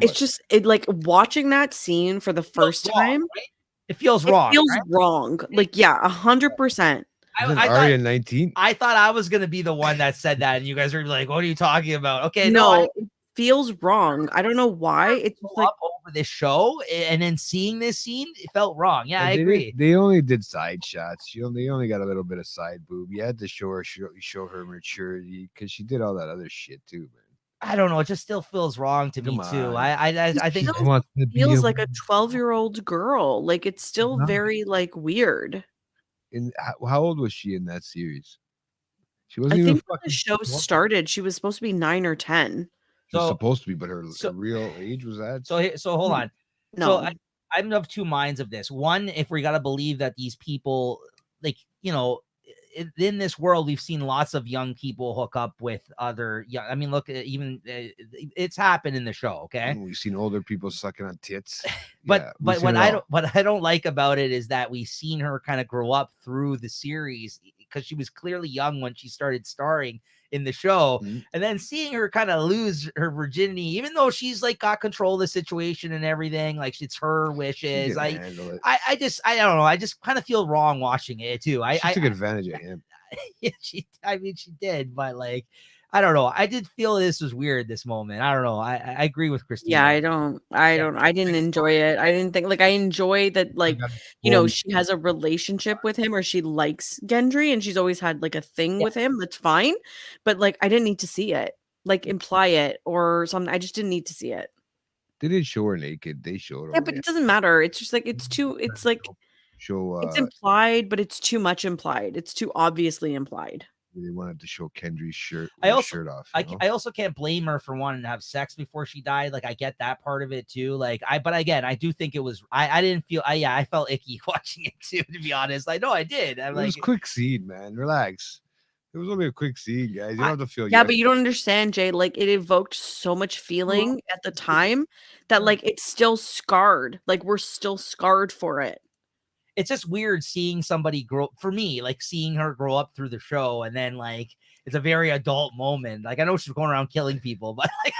It's just like watching that scene for the first time. Right? It feels wrong. It feels right? wrong. Like, yeah, 100%. Isn't Arya 19? I thought I was gonna be the one that said that, and you guys were like, "What are you talking about?" Okay, No, it feels wrong. I don't know why. It's just like over this show, and then seeing this scene, it felt wrong. Yeah, I agree. They only did side shots. They only got a little bit of side boob. You had to show her maturity because she did all that other shit too, man. I don't know. It just still feels wrong to me too. I think it feels like a 12-year-old girl. Like it's still very like weird. How old was she in that series? She wasn't I even think when the show started, she was supposed to be 9 or 10. She was supposed to be, but her real age was that. So hold on. No, so I'm of two minds of this. One, if we gotta believe that these people, like, you know, in this world, we've seen lots of young people hook up with other young. I mean, look, even it's happened in the show. Okay, we've seen older people sucking on tits. But what I don't like about it is that we've seen her kind of grow up through the series, because she was clearly young when she started starring in the show, and then seeing her kind of lose her virginity, even though she's like got control of the situation and everything, like it's her wishes. I don't know. I just kind of feel wrong watching it too. She took advantage of him. Yeah, she did, but like, I don't know. I did feel this was weird, this moment. I don't know. I agree with Christina. Yeah, I didn't enjoy it. I didn't think, like, I enjoy that, like, you know, she has a relationship with him, or she likes Gendry and she's always had like a thing with him. That's fine. But like, I didn't need to see it, like imply it or something. I just didn't need to see it. They didn't show her naked. They showed her. Yeah, but it doesn't matter. It's just like, it's implied, but it's too much implied. It's too obviously implied. They wanted to show Gendry's shirt off. I also can't blame her for wanting to have sex before she died. Like, I get that part of it too. Like, but again, I do think it was. I didn't feel. I felt icky watching it too. To be honest, I know I did. It was quick scene, man. Relax. It was only a quick scene, guys. You don't have to feel. Yeah, but you don't understand, Jay. Like, it evoked so much feeling at the time that like it's still scarred. Like, we're still scarred for it. It's just weird seeing somebody grow, for me, like seeing her grow up through the show, and then like it's a very adult moment. Like, I know she's going around killing people, but like,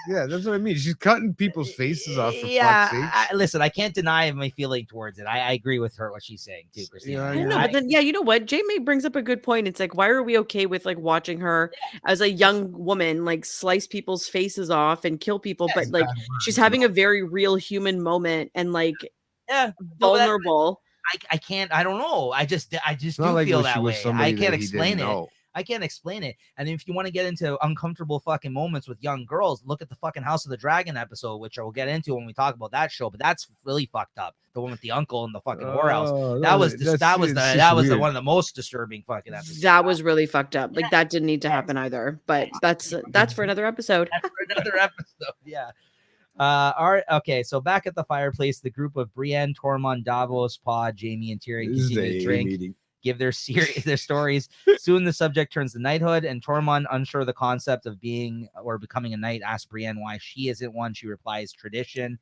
yeah, that's what I mean. She's cutting people's faces off. For fuck's sake. Listen, I can't deny my feeling towards it. I agree with her what she's saying too, Christina. But then, you know what? Jay May brings up a good point. It's like, why are we okay with like watching her as a young woman like slice people's faces off and kill people? But like, she's having a very real human moment and like. Vulnerable. I can't. I don't know. I just do like feel that way. I can't explain it. I can't explain it. And if you want to get into uncomfortable fucking moments with young girls, look at the fucking House of the Dragon episode, which I will get into when we talk about that show. But that's really fucked up. The one with the uncle and the fucking whorehouse. That was one of the most disturbing fucking episodes. That was really fucked up. Like, that didn't need to happen either. But that's for another episode. That's for another episode. Yeah. Okay, so back at the fireplace, the group of Brienne, Tormund, Davos, Pod, Jaime, and Tyrion continue to drink, give their stories. Soon the subject turns to knighthood, and Tormund, unsure of the concept of being or becoming a knight, asks Brienne why she isn't one. She replies, tradition.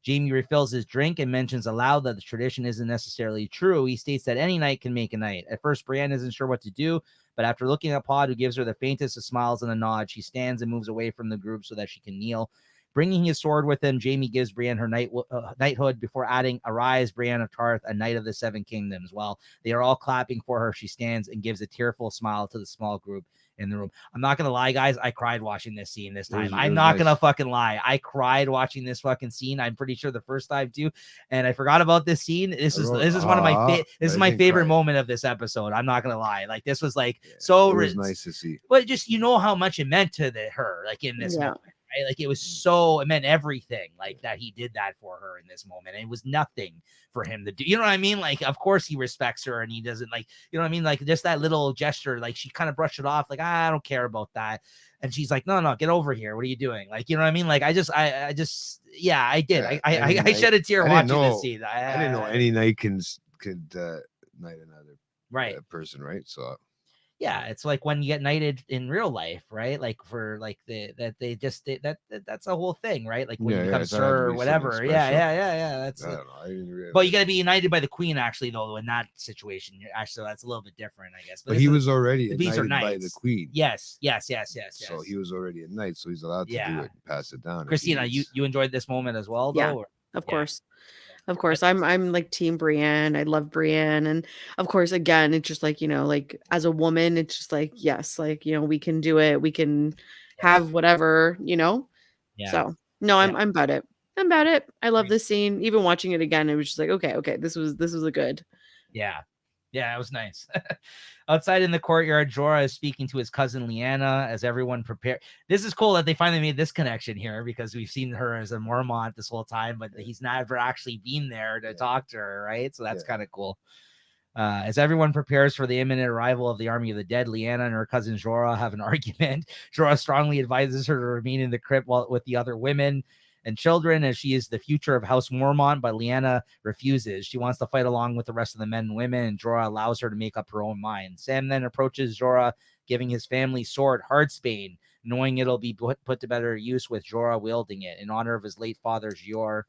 Jaime refills his drink and mentions aloud that the tradition isn't necessarily true. He states that any knight can make a knight. At first, Brienne isn't sure what to do, but after looking at Pod, who gives her the faintest of smiles and a nod, she stands and moves away from the group so that she can kneel. Bringing his sword with him, Jaime gives Brienne her knighthood before adding, "Arise, Brienne of Tarth, a knight of the Seven Kingdoms." While they are all clapping for her, she stands and gives a tearful smile to the small group in the room. I'm not gonna lie, guys. I cried watching this scene this time. I'm not gonna fucking lie. I cried watching this fucking scene. I'm pretty sure the first time too, and I forgot about this scene. This is one of my this is my favorite moment of this episode. I'm not gonna lie. Like this was like so. It was nice to see. But just how much it meant to her, like in this moment. Right? Like it was it meant everything like that he did that for her in this moment. And it was nothing for him to do. You know what I mean? Like, of course he respects her and he doesn't like, you know what I mean? Like just that little gesture, like she kind of brushed it off. Like, I don't care about that. And she's like, no, get over here. What are you doing? Like, you know what I mean? Like, I just, yeah, I did. I shed a tear watching this scene. I didn't know any knight could knight another person. Right. So yeah, it's like when you get knighted in real life, right? Like for like that's a whole thing, right? Like when you become sir or whatever. Yeah. That's I don't know. I didn't realize. But you got to be united by the queen, actually, though. In that situation, actually, that's a little bit different, I guess. But he was already knighted by the queen. Yes. So he was already a knight, so he's allowed to do it and pass it down. Christina, you enjoyed this moment as well, though? Yeah, of course. Of course, I'm like team Brienne. I love Brienne. And of course, again, it's just like, like as a woman, it's just like, yes, like, we can do it. We can have whatever, Yeah. So no, I'm about it. I'm about it. I love this scene. Even watching it again, it was just like, okay, this was a good. Yeah, it was nice. Outside in the courtyard, Jorah is speaking to his cousin Lyanna as everyone prepared. This is cool that they finally made this connection here because we've seen her as a Mormont this whole time, but he's never actually been there to talk to her, right? So that's kind of cool. As everyone prepares for the imminent arrival of the army of the dead, Lyanna and her cousin Jorah have an argument. Jorah strongly advises her to remain in the crypt with the other women and children, as she is the future of House Mormont, but Lyanna refuses. She wants to fight along with the rest of the men and women, and Jorah allows her to make up her own mind. Sam then approaches Jorah, giving his family sword Heartsbane, knowing it'll be put to better use with Jorah wielding it in honor of his late father, Jeor,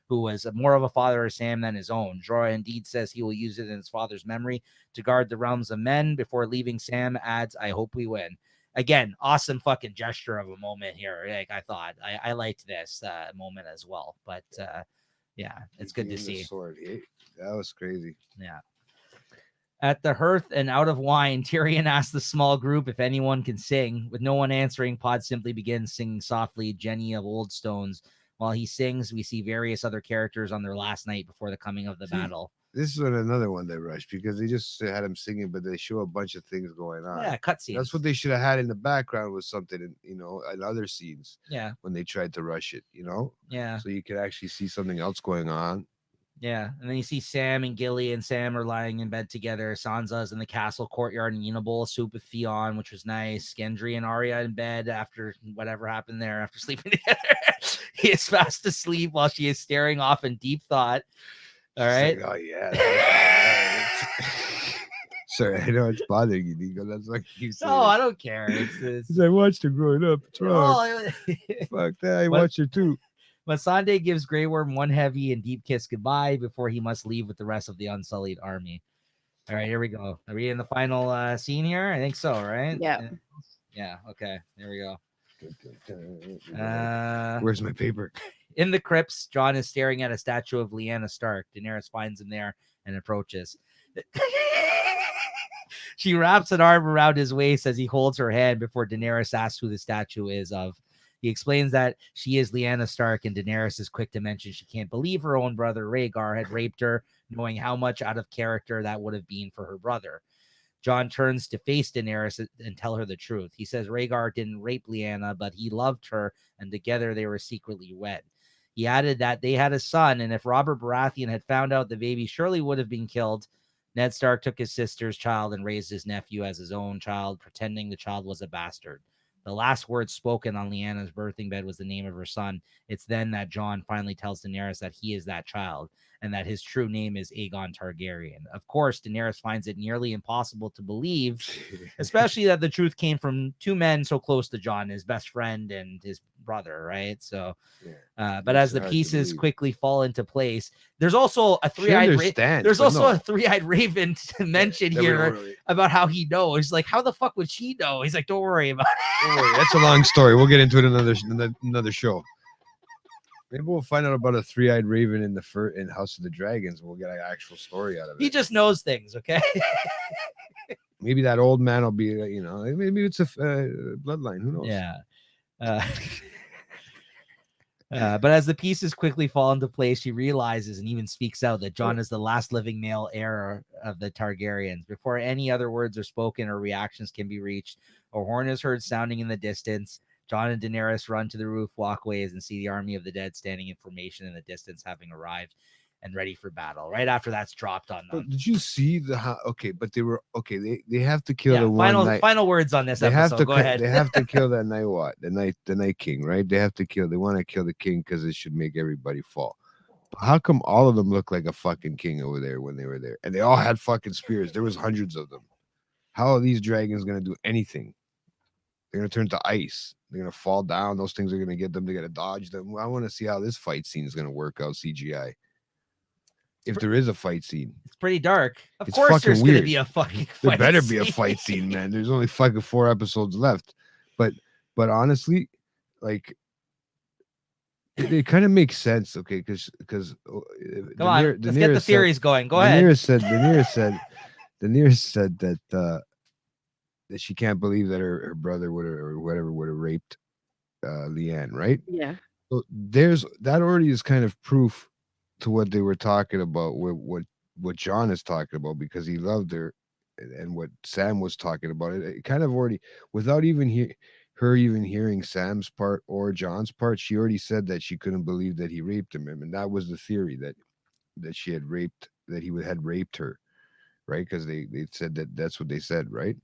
who was more of a father of Sam than his own. Jorah indeed says he will use it in his father's memory to guard the realms of men. Before leaving, Sam adds, "I hope we win." Again, awesome fucking gesture of a moment here. Like I thought, I liked this moment as well. But yeah, it's good to see. Sword. That was crazy. Yeah. At the hearth and out of wine, Tyrion asks the small group if anyone can sing. With no one answering, Pod simply begins singing softly, "Jenny of Old Stones." While he sings, we see various other characters on their last night before the coming of the battle. This is another one they rushed because they just had him singing, but they show a bunch of things going on. Yeah, cutscenes. That's what they should have had in the background was something, in other scenes. Yeah. When they tried to rush it, Yeah. So you could actually see something else going on. Yeah, and then you see Sam and Gilly and Sam are lying in bed together. Sansa's in the castle courtyard and eating a bowl of soup with Theon, which was nice. Gendry and Arya in bed after whatever happened there after sleeping together. He is fast asleep while she is staring off in deep thought. All right. Like, oh yeah. Sorry, I know it's bothering you, Nico. That's like you said. No, I don't care. It's I watched it growing up. It's wrong. Fuck that. I watched it too. Missandei gives Grey Worm one heavy and deep kiss goodbye before he must leave with the rest of the Unsullied army. All right, here we go. Are we in the final scene here? I think so, right? Yeah. Yeah. Okay. There we go. Where's my paper? In the crypts, Jon is staring at a statue of Lyanna Stark. Daenerys finds him there and approaches. She wraps an arm around his waist as he holds her hand before Daenerys asks who the statue is of. He explains that she is Lyanna Stark, and Daenerys is quick to mention she can't believe her own brother Rhaegar had raped her, knowing how much out of character that would have been for her brother. Jon turns to face Daenerys and tell her the truth. He says Rhaegar didn't rape Lyanna, but he loved her, and together they were secretly wed. He added that they had a son, and if Robert Baratheon had found out the baby surely would have been killed. Ned Stark took his sister's child and raised his nephew as his own child, pretending the child was a bastard. The last word spoken on Lyanna's birthing bed was the name of her son. It's then that Jon finally tells Daenerys that he is that child. and that his true name is Aegon Targaryen. Of course, Daenerys finds it nearly impossible to believe, especially that the truth came from two men so close to Jon, his best friend and his brother, right? So, but as the pieces quickly fall into place, there's also a three-eyed raven. There's also a three-eyed raven to mention here about how he knows. Like, how the fuck would she know? He's like, don't worry about it. Don't worry, that's a long story. We'll get into it another show. Maybe we'll find out about a three-eyed raven in House of the Dragons. We'll get an actual story out of it. He just knows things, okay? Maybe that old man will be, maybe it's a bloodline. Who knows? Yeah. But as the pieces quickly fall into place, she realizes and even speaks out that Jon is the last living male heir of the Targaryens. Before any other words are spoken or reactions can be reached, a horn is heard sounding in the distance. Jon and Daenerys run to the roof walkways and see the army of the dead standing in formation in the distance, having arrived and ready for battle. Right after that's dropped on them. But did you see but they were okay. They have to kill the final words on this episode. Go ahead. They have to kill that the night king, right? They want to kill the king because it should make everybody fall. How come all of them look like a fucking king over there when they were there, and they all had fucking spears? There was hundreds of them. How are these dragons gonna do anything? They're gonna turn to ice. They're gonna fall down. Those things are gonna get them. They gotta dodge them. I want to see how this fight scene is gonna work out CGI. If there is a fight scene, it's pretty dark. Of course, there's going to be a fucking fight. There better be a fight scene, man. There's only fucking 4 episodes left. But honestly, like, it kind of makes sense, okay? Because come on, let's get the theories going. Go ahead. Daenerys said that she can't believe that her brother would have raped Lyanne, right? Yeah. So that already is kind of proof to what they were talking about, what Jon is talking about, because he loved her, and what Sam was talking about. It kind of already, without even hearing Sam's part or Jon's part, she already said that she couldn't believe that he raped him, and that was the theory that she had raped, that he had raped her, right? Because they said that's what they said, right?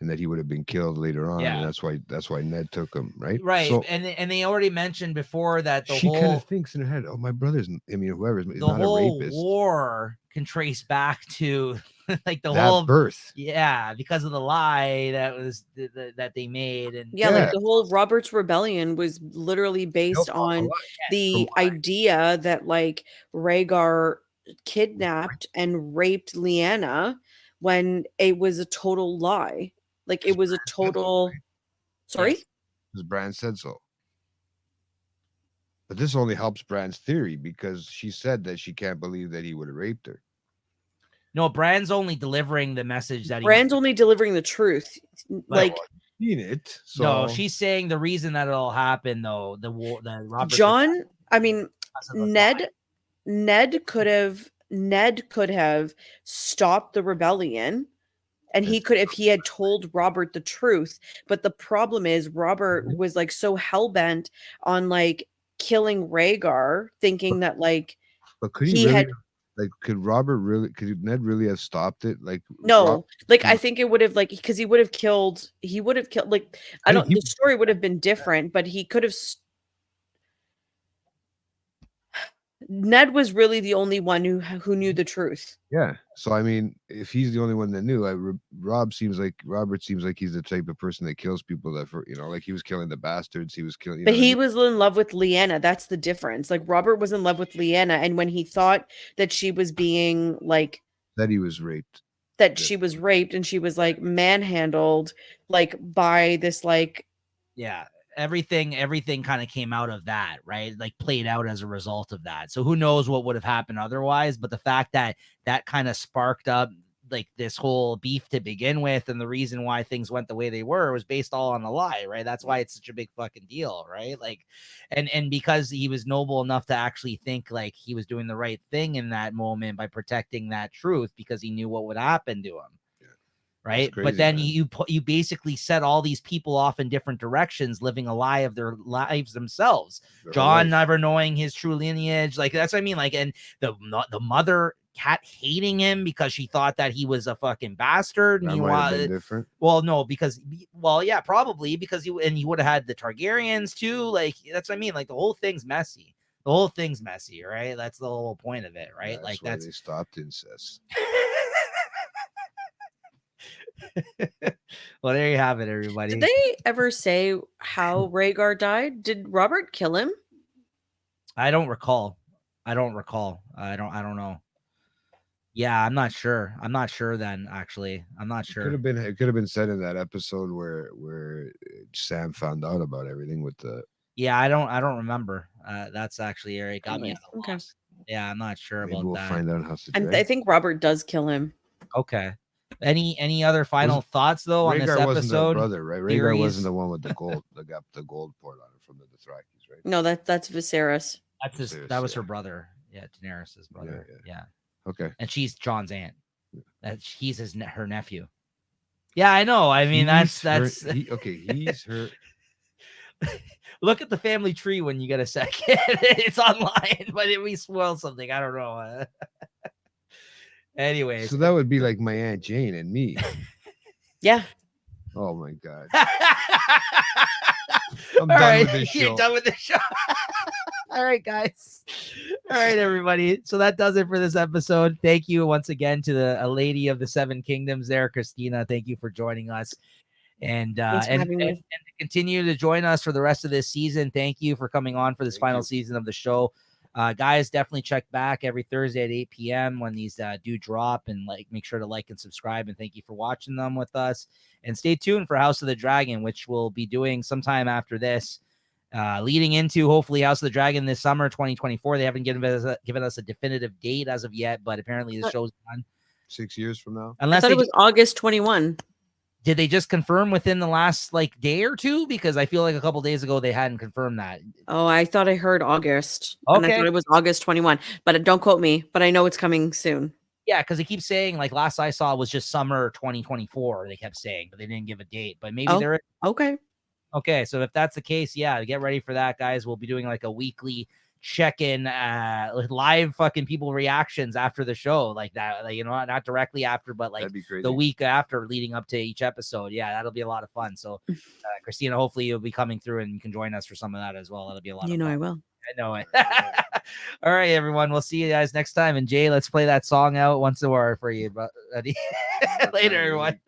And that he would have been killed later on. Yeah. And that's why Ned took him, right? Right. So, and they already mentioned before that she kind of thinks in her head, oh, my brother's, whoever's not a rapist. The whole war can trace back to like the whole birth. Yeah, because of the lie that they made. And like the whole Robert's Rebellion was literally based on the idea that like Rhaegar kidnapped and raped Lyanna when it was a total lie. Like it was a total. Sorry? Because Bran said so. But this only helps Bran's theory because she said that she can't believe that he would have raped her. No, Bran's only delivering the message that Bran's only delivering the truth. Like seen it. So. No, she's saying the reason that it all happened though, the Robert Jon, Ned could have stopped the rebellion. And he could, if he had told Robert the truth. But the problem is Robert was like so hell-bent on like killing Rhaegar, thinking that like but could he really, had like could Ned really have stopped it? Like no, I think it would have like because he would have killed like the story would have been different, but he could have Ned was really the only one who knew the truth. Yeah. So I mean, if he's the only one that knew, Robert seems like he's the type of person that kills people that like he was killing the bastards. He was killing. But he was in love with Lyanna. That's the difference. Like Robert was in love with Lyanna, and when he thought that she was being like that he was raped. She was raped, and she was like manhandled, like by this like. Yeah. Everything kind of came out of that, right? Like played out as a result of that. So who knows what would have happened otherwise, but the fact that kind of sparked up like this whole beef to begin with, and the reason why things went the way they were was based all on a lie, right? That's why it's such a big fucking deal, right? Like, and because he was noble enough to actually think like he was doing the right thing in that moment by protecting that truth because he knew what would happen to him. Right. Crazy, but then you basically set all these people off in different directions, living a lie of their lives themselves. Jon never knowing his true lineage. Like, that's what I mean. Like, and the mother Cat hating him because she thought that he was a fucking bastard. And that might have been different. Well, no, yeah, probably because he would have had the Targaryens too. Like, that's what I mean. Like, the whole thing's messy. The whole thing's messy, right? That's the whole point of it, right? Like why they stopped incest. Well, there you have it, everybody. Did they ever say how Rhaegar died? Did Robert kill him? I don't recall. I don't know. Yeah, I'm not sure. Then actually, I'm not It sure. could have been said in that episode where Sam found out about everything with the. Yeah, I don't remember. That's actually Eric got me. Okay. Yeah, I'm not sure Maybe about we'll that. find out House of And I think Robert does kill him. Okay. Any other final thoughts though on this Rhaegar wasn't the episode? brother, right? Rhaegar wasn't the one with the gold, got the gold poured on him from the Dothrakis, right? No, that's Viserys. That was her brother. Yeah, Daenerys's brother. Yeah. Okay. And she's John's aunt. He's her nephew. Yeah, I know. I mean, that's he's her. Look at the family tree when you get a second. It's online, but we spoil something. I don't know. Anyways, so that would be like my Aunt Jane and me. Yeah. Oh my god. I'm done with this show. You're done with the show. All right, guys. All right, everybody. So that does it for this episode. Thank you once again to a lady of the Seven Kingdoms there, Christina. Thank you for joining us. And to continue to join us for the rest of this season. Thank you for coming on for this final season of the show. Guys, definitely check back every Thursday at 8 p.m. when these do drop, and make sure to like and subscribe. And thank you for watching them with us. And stay tuned for House of the Dragon, which we'll be doing sometime after this, leading into hopefully House of the Dragon this summer 2024. They haven't given us a definitive date as of yet, but apparently the show's done 6 years from now. Unless it was August 21. Did they just confirm within the last day or two? Because I feel like a couple days ago they hadn't confirmed that. Oh, I thought I heard August. Okay. And I thought it was August 21, but don't quote me, but I know it's coming soon. Yeah, because they keep saying, last I saw was just summer 2024, they kept saying, but they didn't give a date. But maybe they're okay. Okay, so if that's the case, yeah, get ready for that, guys. We'll be doing a weekly check-in, live fucking people reactions after the show, like that, not directly after, but the week after, leading up to each episode. Yeah, that'll be a lot of fun. So, Christina, hopefully you'll be coming through and you can join us for some of that as well. That'll be a lot of fun. I will. I know it. All right, everyone. We'll see you guys next time. And Jay, let's play that song out once more for you. But later, everyone.